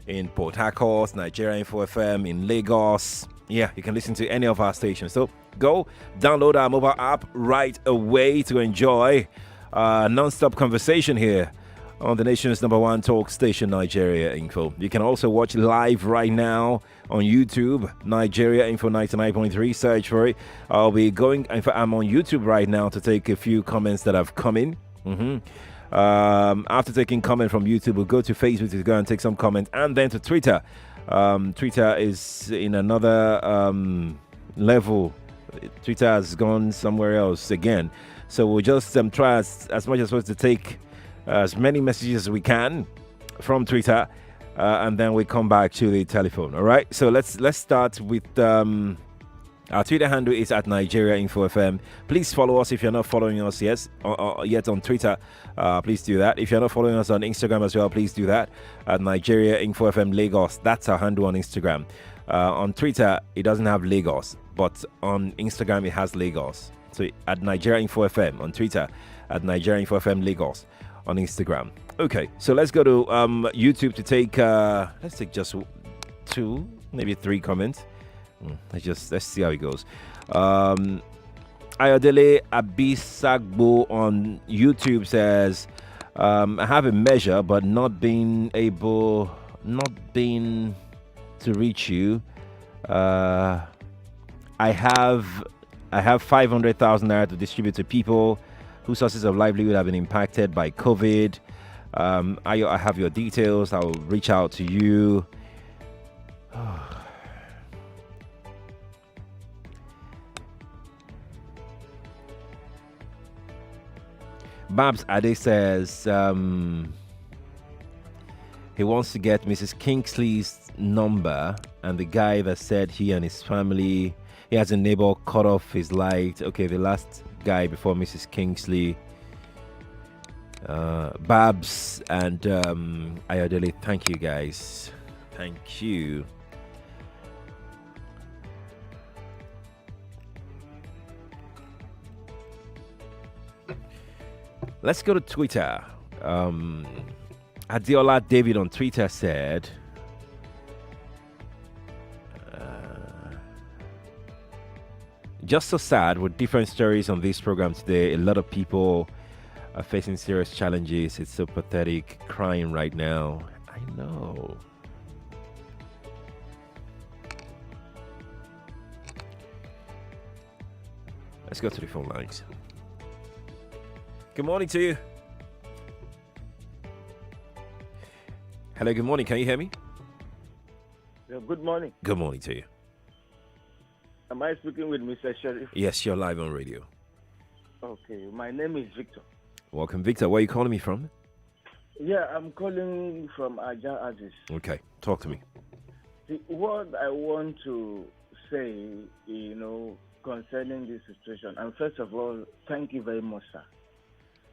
in Port Harcourt, Nigeria Info FM in Lagos. Yeah, you can listen to any of our stations. So go download our mobile app right away to enjoy non-stop conversation here on the nation's #1 talk station, Nigeria Info. You can also watch live right now on YouTube, Nigeria Info 99.3. Search for it. I'll be going. In fact, I'm on YouTube right now to take a few comments that have come in. After taking comment from YouTube, we'll go to Facebook to go and take some comments, and then to Twitter. Twitter is in another level. Twitter has gone somewhere else again. So we'll just try as much as possible to take as many messages as we can from Twitter, and then we come back to the telephone. All right. So let's start with our Twitter handle is at Nigeria Info FM. Please follow us if you're not following us yet on Twitter. Please do that. If you're not following us on Instagram as well, please do that at Nigeria Info FM Lagos. That's our handle on Instagram. On Twitter, it doesn't have Lagos, but on Instagram it has Lagos. So at Nigeria Info FM on Twitter, at Nigeria Info FM Lagos on Instagram. Okay, so let's go to YouTube to take let's take just 2, maybe 3 comments. Let's see how it goes. Ayodele Abisagbo on YouTube says, I have a measure but not being to reach you. I have 500,000 naira to distribute to people whose sources of livelihood have been impacted by COVID. I have your details. I'll reach out to you. Babs Ade says he wants to get Mrs. Kingsley's number, and the guy that said he and his family, he has a neighbor cut off his light. Okay, the last guy before Mrs. Kingsley. Babs and Ayodele, thank you guys. Thank you. Let's go to Twitter. Adiola David on Twitter said, just so sad with different stories on this program today. A lot of people are facing serious challenges. It's so pathetic. Crying right now. I know. Let's go to the phone lines. Good morning to you. Hello, good morning. Can you hear me? Yeah, good morning. Good morning to you. Am I speaking with Mr. Sheriff? Yes, you're live on radio. Okay, my name is Victor. Welcome, Victor. Where are you calling me from? Yeah, I'm calling from Aja Aziz. Okay, talk to me. See, what I want to say, concerning this situation, and first of all, thank you very much, sir.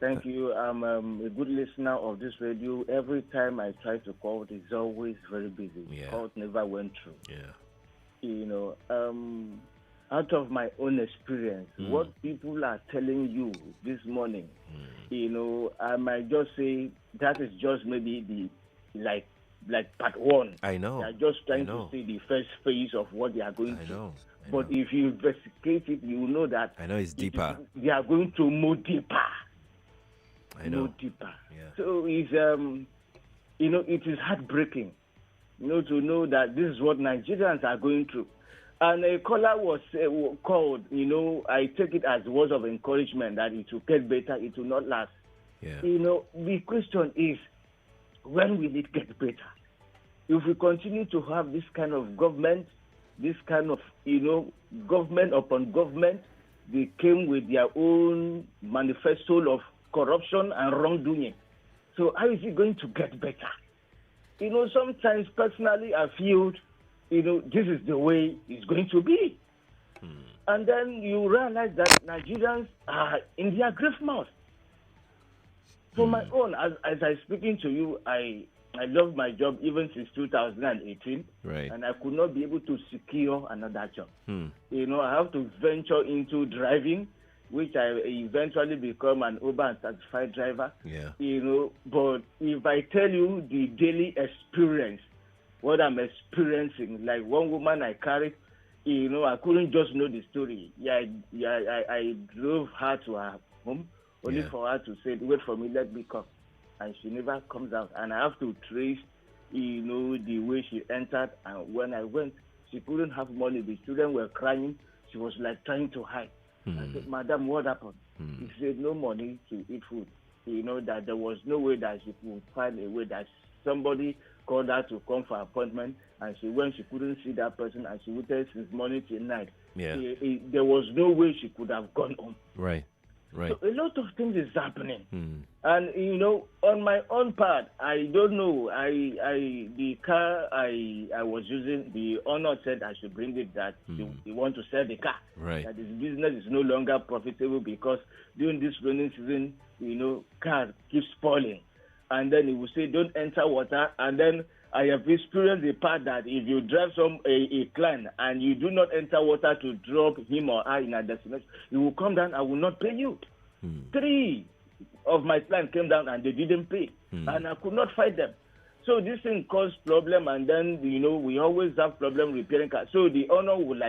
Thank you. I'm a good listener of this radio. Every time I try to call, it's always very busy. Yeah. Call never went through. Yeah. Out of my own experience, what people are telling you this morning, I might just say that is just maybe the part one. I know. They are just trying to see the first phase of what they are going through. But if you investigate it, you know that I know it's deeper. They are going to more deeper. I know. More deeper. Yeah. So it's it is heartbreaking, to know that this is what Nigerians are going through. And a caller was called, I take it as words of encouragement that it will get better, it will not last. Yeah. The question is, when will it get better? If we continue to have this kind of government, this kind of, government upon government, they came with their own manifesto of corruption and wrongdoing. So how is it going to get better? Sometimes personally I feel, this is the way it's going to be. And then you realize that Nigerians are in their grave mouth. For my own, as I'm speaking to you, I I love my job even since 2018. Right. And I could not be able to secure another job. Hmm. I have to venture into driving, which I eventually become an Uber and certified driver. Yeah. But if I tell you the daily experience, what I'm experiencing, like one woman I carried, I couldn't just know the story. I drove her to her home only for her to say, wait for me, let me come. And she never comes out. And I have to trace, the way she entered. And when I went, she couldn't have money. The children were crying. She was like trying to hide. I said, Madam, what happened? She said, no money to eat food. That there was no way that she could find a way that somebody called her to come for appointment, and she couldn't see that person, and she waited since morning till night. Yeah. There was no way she could have gone home. Right. So a lot of things is happening. And, on my own part, I don't know. The car I was using, the owner said I should bring it that he want to sell the car. Right. That his business is no longer profitable because during this rainy season, car keeps spoiling. And then he will say, don't enter water. And then I have experienced the part that if you drive a client and you do not enter water to drop him or her in a destination, he will come down and will not pay you. 3 of my clients came down and they didn't pay. And I could not fight them. So this thing caused problem, and then, we always have problem repairing cars. So the owner would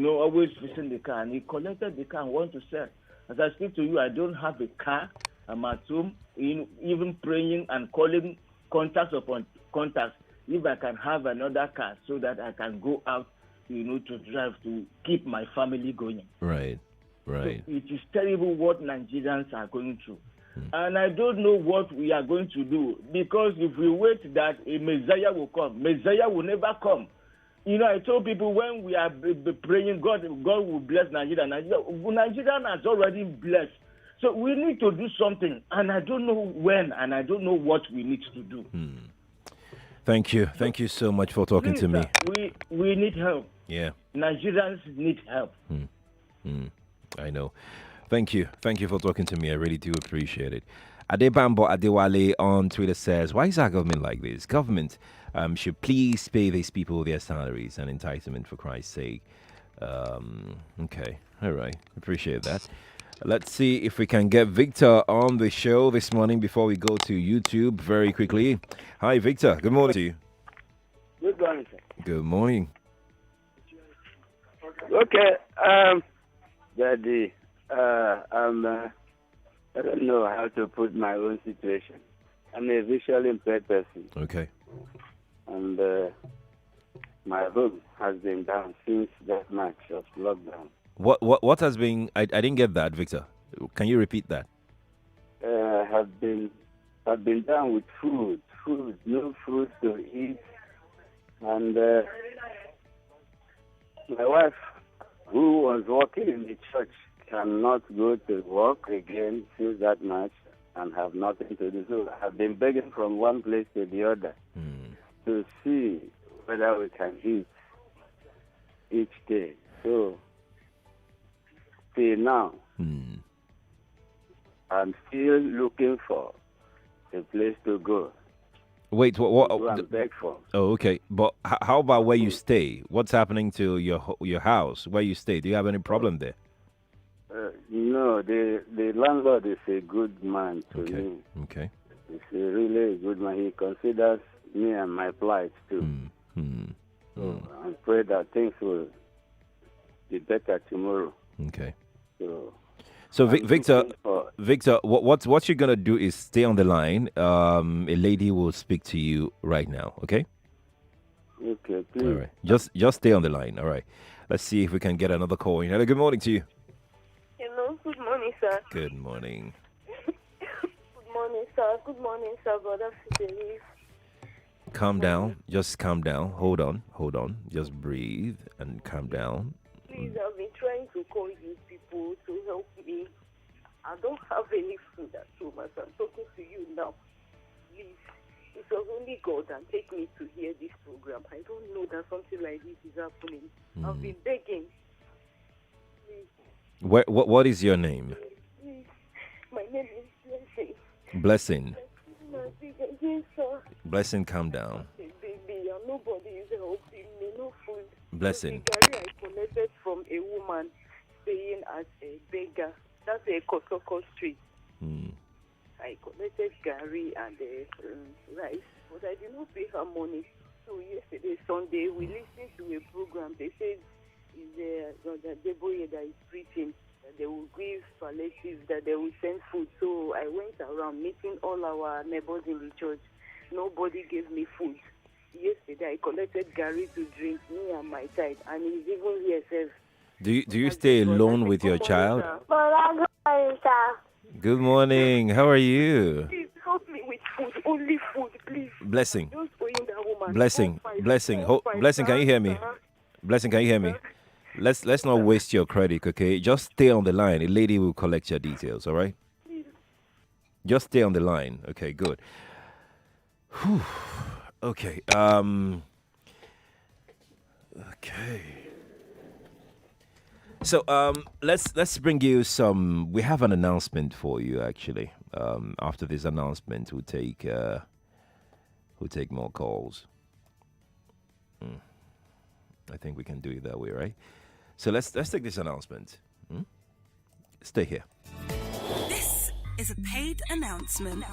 always visit the car, and he collected the car and want to sell. As I speak to you, I don't have a car. I'm at home, even praying and calling contacts upon contacts if I can have another car so that I can go out, to drive to keep my family going. Right. So it is terrible what Nigerians are going through. And I don't know what we are going to do, because if we wait that a Messiah will come, Messiah will never come. I told people when we are praying, God will bless Nigeria. Nigeria has already blessed. So we need to do something, and I don't know when, and I don't know what we need to do. Thank you. Thank you so much for talking to me. We need help. Yeah. Nigerians need help. I know. Thank you. Thank you for talking to me. I really do appreciate it. Adebambo Adewale on Twitter says, why is our government like this? Government should please pay these people their salaries and entitlement, for Christ's sake. Okay. All right. Appreciate that. Let's see if we can get Victor on the show this morning before we go to YouTube very quickly. Hi, Victor. Good morning to you. Good morning, sir. Good morning. Okay. Daddy, I don't know how to put my own situation. I'm a visually impaired person. Okay. And my home has been down since that March of lockdown. What has been? I didn't get that, Victor. Can you repeat that? I've been down with food, no food to eat, and my wife, who was working in the church, cannot go to work again since that March and have nothing to do. So I've been begging from one place to the other to see whether we can eat each day. So till now, I'm still looking for a place to go. Wait, what? Go and beg for. Oh, okay. But how about where you stay? What's happening to your house? Where you stay? Do you have any problem there? No, the landlord is a good man to me. Okay. He's really a good man. He considers me and my plight too. So I pray that things will be better tomorrow. Okay. So Victor, what you're gonna do is stay on the line. A lady will speak to you right now. Okay. Okay, please. All right. Just stay on the line. All right. Let's see if we can get another call. Hello. Good morning to you. Hello. Good morning, sir. Good morning. Good morning, sir. Good morning, sir. Brother Fidelis. Calm down. Just calm down. Hold on. Just breathe and calm down. Please, I've been trying to call you people to help me. I don't have any food at home as I'm talking to you now. Please, it was only God that take me to hear this program. I don't know that something like this is happening. I've been begging. Please. What is your name? Please. My name is Blessing. Blessing. Yes, sir. Blessing, calm down. Baby, and nobody is helping me. No food. Blessing. The gari I collected from a woman staying as a beggar. That's a Kosoko Street. I collected gari and rice, but I did not pay her money. So yesterday, Sunday, we listened to a program. They said the Deboye that is preaching that they will give palliative, that they will send food. So I went around meeting all our neighbors in the church. Nobody gave me food. Yesterday, I collected gari to drink, me and my child, and he's even here, says. Do you stay alone with your child? Good morning. How are you? Please help me with food, only food, please. Blessing. Just owing that woman. Blessing. Blessing, can you hear me? Blessing, can you hear me? Let's not waste your credit, okay? Just stay on the line. A lady will collect your details, all right? Just stay on the line. Okay, good. Whew. Okay. Okay. So let's bring you some. We have an announcement for you actually. After this announcement, we'll take more calls. I think we can do it that way, right? So let's take this announcement. Stay here. This is a paid announcement.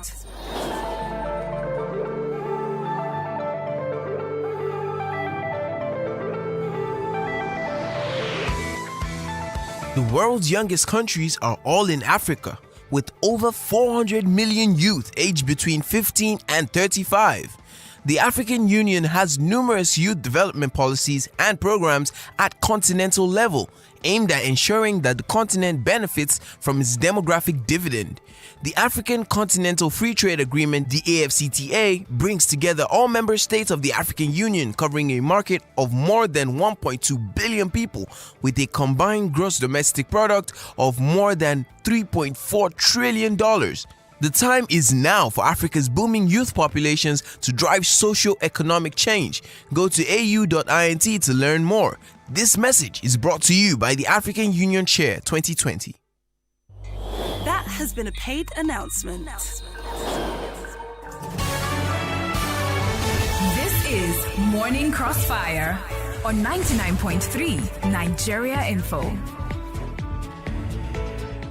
The world's youngest countries are all in Africa, with over 400 million youth aged between 15 and 35. The African Union has numerous youth development policies and programs at continental level aimed at ensuring that the continent benefits from its demographic dividend. The African Continental Free Trade Agreement, the AfCFTA, brings together all member states of the African Union, covering a market of more than 1.2 billion people with a combined gross domestic product of more than $3.4 trillion. The time is now for Africa's booming youth populations to drive socio-economic change. Go to au.int to learn more. This message is brought to you by the African Union Chair 2020. That has been a paid announcement. This is Morning Crossfire on 99.3 Nigeria Info.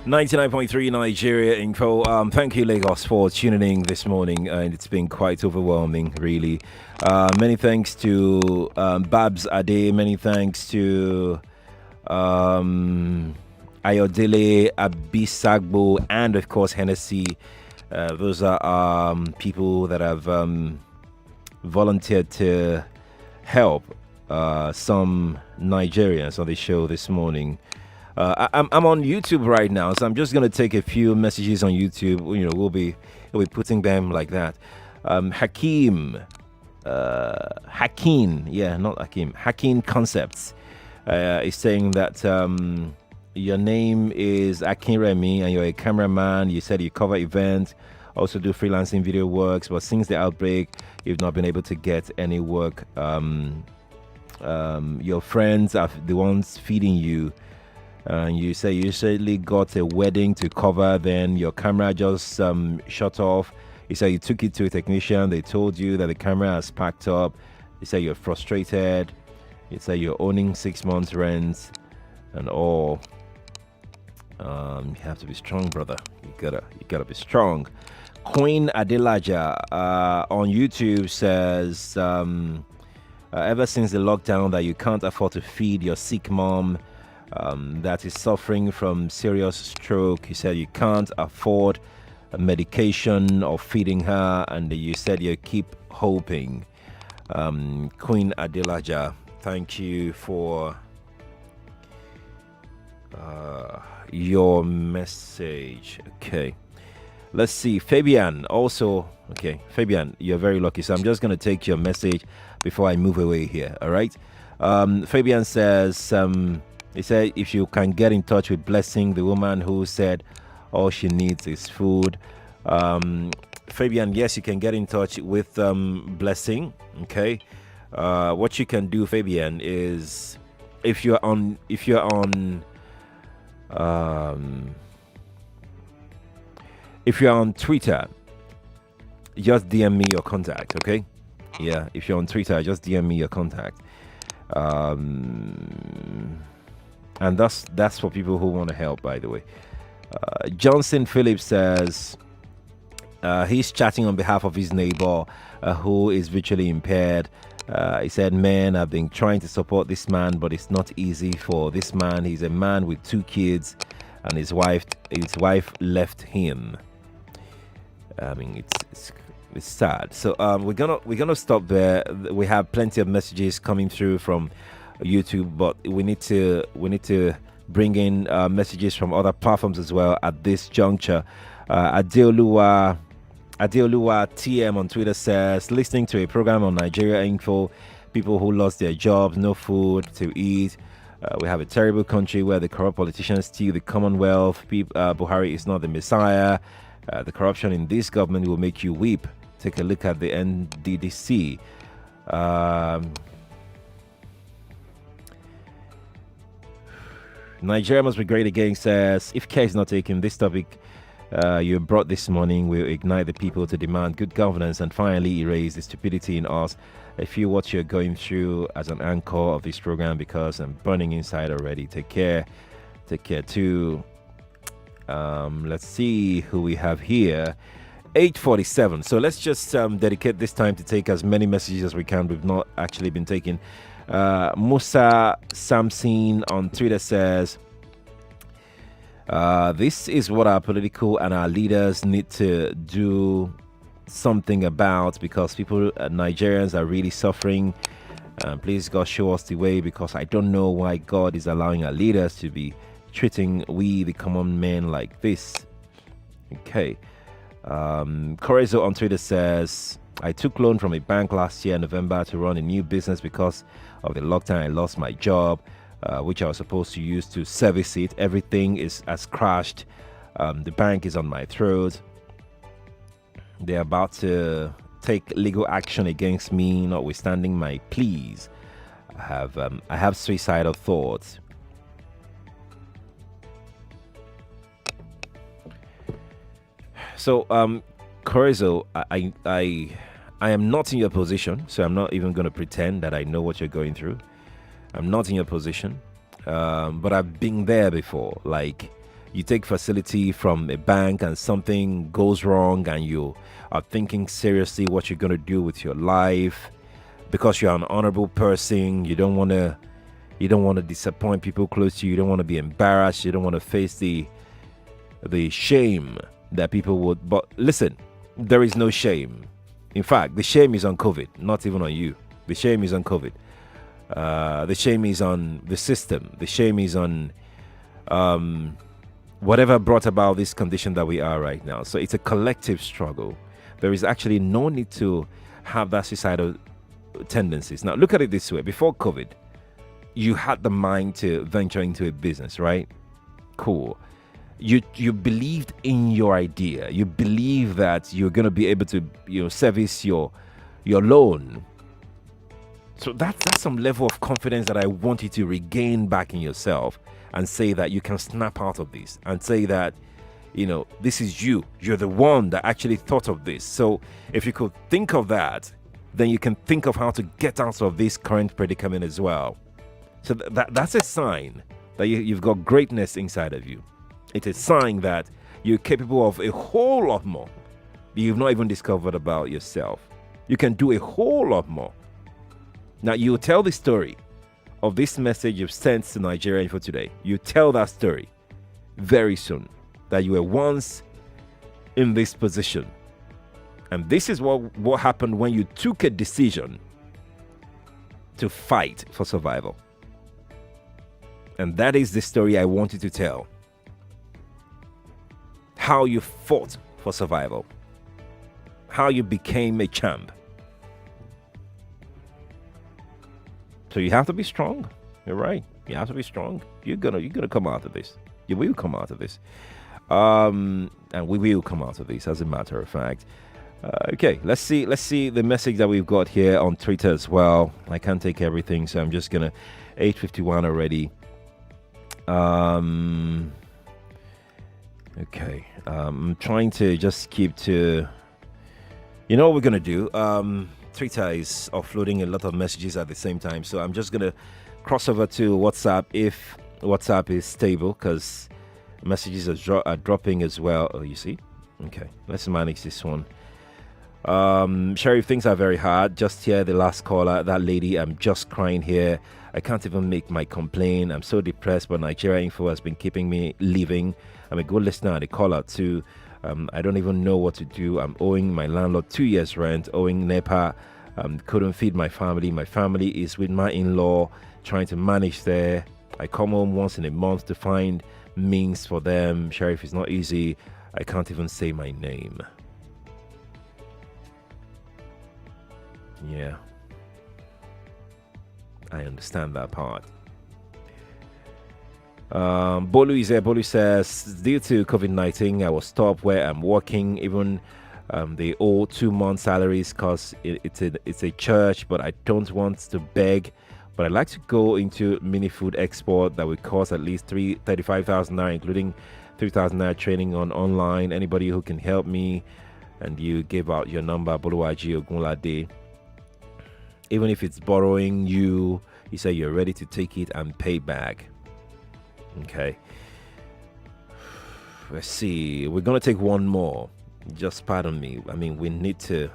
99.3 Nigeria Info. Thank you, Lagos, for tuning in this morning. And it's been quite overwhelming, really. Many thanks to Babs Ade. Many thanks to Ayodele Abisagbo and, of course, Hennessy. Those are people that have volunteered to help some Nigerians on the show this morning. I'm on YouTube right now, so I'm just gonna take a few messages on YouTube. You know, we'll be putting them like that. Hakeem Concepts is saying that your name is Akinremi and you're a cameraman. You said you cover events, also do freelancing video works, but since the outbreak, you've not been able to get any work. Your friends are the ones feeding you. You say you usually got a wedding to cover, then your camera just shut off. You say you took it to a technician, they told you that the camera has packed up. You say you're frustrated. You say you're owning 6 months rent and all. You have to be strong, brother. You gotta be strong. Queen Adelaja on YouTube says ever since the lockdown that you can't afford to feed your sick mom that is suffering from serious stroke. You said you can't afford a medication or feeding her, and you said you keep hoping. Queen Adelaja, thank you for your message. Okay, let's see. Fabian also. Okay, Fabian, you're very lucky. So I'm just going to take your message before I move away here. All right. Fabian says, he said, if you can get in touch with Blessing, the woman who said all she needs is food. Fabian, yes, you can get in touch with Blessing. Okay. What you can do, Fabian, is if you're on Twitter, just DM me your contact, okay? Yeah, if you're on Twitter, just DM me your contact. And that's for people who want to help, by the way. Johnson Phillips says he's chatting on behalf of his neighbor who is visually impaired. He said, man, I've been trying to support this man, but it's not easy for this man. He's a man with 2 kids, and his wife left him. I mean, it's sad. So we're gonna stop there. We have plenty of messages coming through from YouTube, but we need to bring in messages from other platforms as well at this juncture. Adeoluwa TM on Twitter says, listening to a program on Nigeria Info, people who lost their jobs, no food to eat. We have a terrible country where the corrupt politicians steal the Commonwealth. Buhari is not the Messiah. The corruption in this government will make you weep. Take a look at the NDDC. Nigeria must be great again says, if care is not taken, this topic you brought this morning will ignite the people to demand good governance and finally erase the stupidity in us. I feel what you're going through as an anchor of this program because I'm burning inside already. Take care too. Let's see who we have here. 8:47. So let's just dedicate this time to take as many messages as we can. We've not actually been taking. Musa Samson on Twitter says, this is what our political and our leaders need to do something about, because people, Nigerians, are really suffering. Please, God, show us the way, because I don't know why God is allowing our leaders to be treating we, the common men, like this. Okay. Corezo on Twitter says, I took loan from a bank last year in November to run a new business. Because of the lockdown, I lost my job, which I was supposed to use to service it. Everything has crashed. The bank is on my throat. They're about to take legal action against me, notwithstanding my pleas. I have suicidal thoughts. So, Corezo, I am not in your position, so I'm not even going to pretend that I know what you're going through. I'm not in your position, but I've been there before. Like, you take facility from a bank and something goes wrong and you are thinking seriously what you're going to do with your life because you're an honorable person. You don't want to disappoint people close to you. You don't want to be embarrassed. You don't want to face the shame that people would. But listen, there is no shame. In fact, the shame is on COVID, not even on you. The shame is on COVID. The shame is on the system. The shame is on whatever brought about this condition that we are right now. So it's a collective struggle. There is actually no need to have that suicidal tendencies. Now, look at it this way. Before COVID, you had the mind to venture into a business, right? Cool. You believed in your idea. You believe that you're going to be able to, service your loan. So that's some level of confidence that I want you to regain back in yourself and say that you can snap out of this and say that, this is you. You're the one that actually thought of this. So if you could think of that, then you can think of how to get out of this current predicament as well. So that's a sign that you've got greatness inside of you. It's a sign that you're capable of a whole lot more you've not even discovered about yourself. You can do a whole lot more. Now, you tell the story of this message you've sent to Nigeria Info today. You tell that story very soon, that you were once in this position. And this is what happened when you took a decision to fight for survival. And that is the story I want you to tell. How you fought for survival. How you became a champ. So you have to be strong. You're right. You have to be strong. You're gonna come out of this. You will come out of this. And we will come out of this, as a matter of fact. Okay, let's see the message that we've got here on Twitter as well. I can't take everything, so I'm just gonna 8:51 already. Okay, I'm trying to just keep to You know what we're gonna do? Twitter is offloading a lot of messages at the same time, so I'm just gonna cross over to WhatsApp if WhatsApp is stable, because messages are dropping as well. Oh, you see? Okay, let's manage this one. Sheriff, things are very hard. Just hear the last caller, that lady. I'm just crying here. I can't even make my complaint. I'm so depressed, but Nigeria Info has been keeping me living. I'm a good listener and a caller too. I don't even know what to do. I'm owing my landlord 2 years rent, owing NEPA. Couldn't feed my family. My family is with my in-law, trying to manage there. I come home once in a month to find means for them. Sheriff, is not easy. I can't even say my name. Yeah, I understand that part. Bolu is there. Bolu says, due to COVID-19, I was stopped where I'm working. Even they owe 2 months' salaries because it's a church, but I don't want to beg. But I'd like to go into mini food export that would cost at least 35,000 naira, including 3,000 naira training on online. Anybody who can help me, and you give out your number, Boluwaji Ogunlade. Even if it's borrowing you say you're ready to take it and pay back. Okay. Let's see. We're gonna take one more. Just pardon me. I mean, we need to,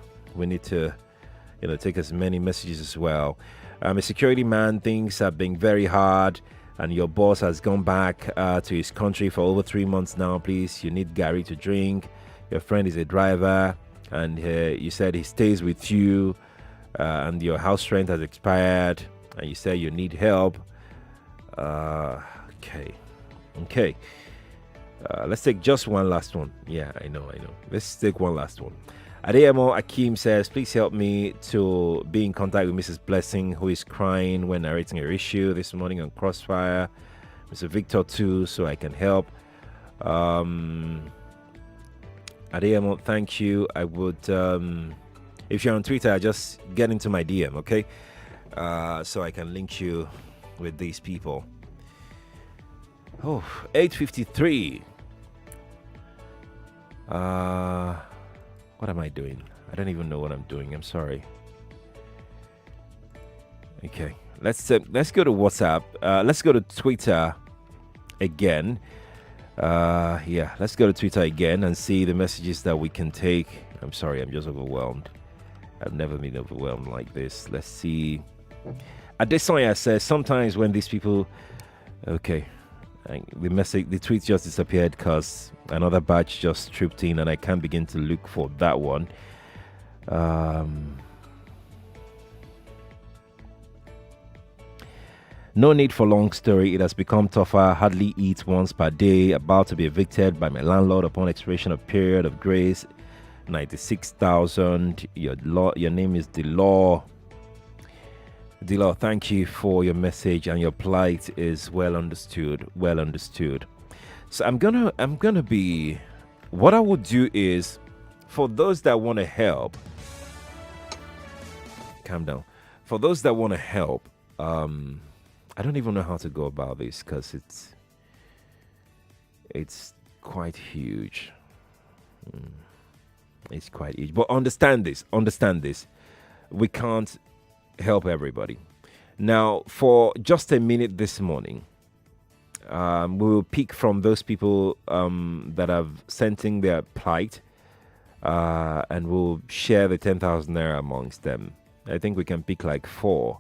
take as many messages as well. A security man, things have been very hard, and your boss has gone back to his country for over 3 months now. Please, you need Gary to drink. Your friend is a driver, and you said he stays with you, and your house rent has expired, and you say you need help. Okay. Let's take just one last one. Yeah, I know. Let's take one last one. Adeyemo Akim says, please help me to be in contact with Mrs. Blessing, who is crying when narrating her issue this morning on Crossfire. Mr. Victor too, so I can help. Adeyemo, thank you. I would, if you're on Twitter, just get into my DM, okay? So I can link you with these people. 8:53. What am I doing? I don't even know what I'm doing. I'm sorry. Okay, let's go to WhatsApp. Let's go to Twitter again. Let's go to Twitter again and see the messages that we can take. I'm sorry, I'm just overwhelmed. I've never been overwhelmed like this. Let's see. Adesanya says, sometimes when these people, okay, the tweet just disappeared because another batch just trooped in, and I can't begin to look for that one. No need for long story. It has become tougher. Hardly eat once per day. About to be evicted by my landlord upon expiration of period of grace. 96,000. Your name is Delor. Delor, thank you for your message, and your plight is well understood. So I'm gonna be, what I would do is, for those that want to help, calm down. For those that want to help, I don't even know how to go about this because it's quite huge. It's quite huge. But understand this. We can't help everybody. Now, for just a minute this morning, we will pick from those people that have sent in their plight, and we'll share the 10,000 naira amongst them. I think we can pick like 4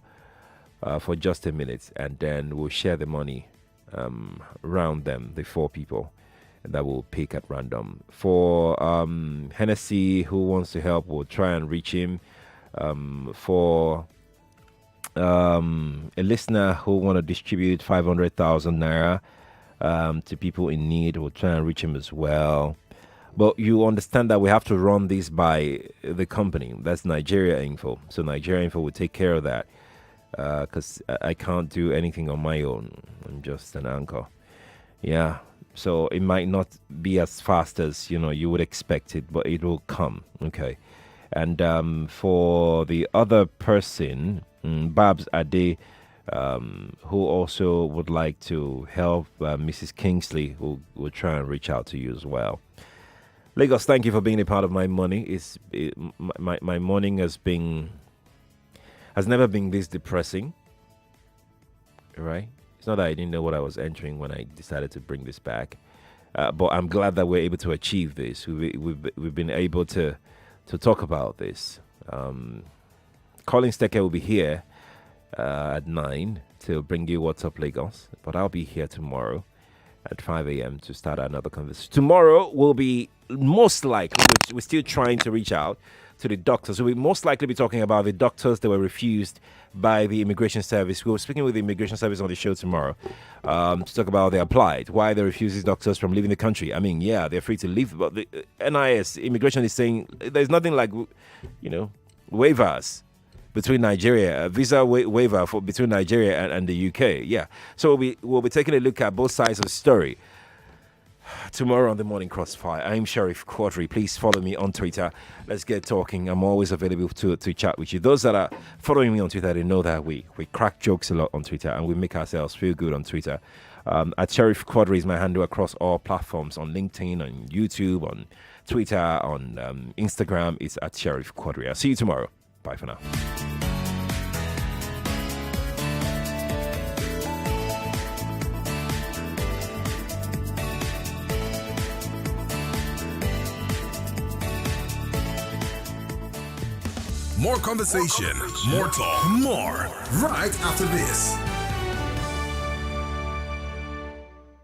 for just a minute, and then we'll share the money around them, the 4 people that we'll pick at random. For Hennessy, who wants to help, we'll try and reach him. For a listener who want to distribute 500,000 naira to people in need, we'll try and reach him as well. But you understand that we have to run this by the company. That's Nigeria Info. So Nigeria Info will take care of that, because I can't do anything on my own. I'm just an anchor. Yeah. So it might not be as fast as you would expect it, but it will come. Okay. And for the other person, Babs Ade, who also would like to help Mrs. Kingsley, who will try and reach out to you as well. Lagos, thank you for being a part of my morning. My morning has never been this depressing. Right? It's not that I didn't know what I was entering when I decided to bring this back, but I'm glad that we're able to achieve this. We've been able to talk about this. Colin Stecker will be here at 9 to bring you What's Up Lagos, but I'll be here tomorrow at 5 a.m. to start another conversation. Tomorrow will be most likely, we're still trying to reach out to the doctors. We'll most likely be talking about the doctors that were refused by the Immigration Service. We're speaking with the Immigration Service on the show tomorrow to talk about they applied, why they refuse these doctors from leaving the country. I mean, yeah, they're free to leave, but the NIS, immigration is saying there's nothing like, waivers between Nigeria, visa waiver between Nigeria and the UK. Yeah, so we'll be taking a look at both sides of the story tomorrow on the Morning Crossfire. I'm Sheriff Quadry. Please follow me on Twitter. Let's get talking. I'm always available to chat with you. Those that are following me on Twitter, they know that we crack jokes a lot on Twitter and we make ourselves feel good on Twitter. At Sheriff Quadry is my handle across all platforms, on LinkedIn, on YouTube, on Twitter, on Instagram. It's at Sheriff Quadry. I'll see you tomorrow. Bye for now. More conversation, more talk, more right after this.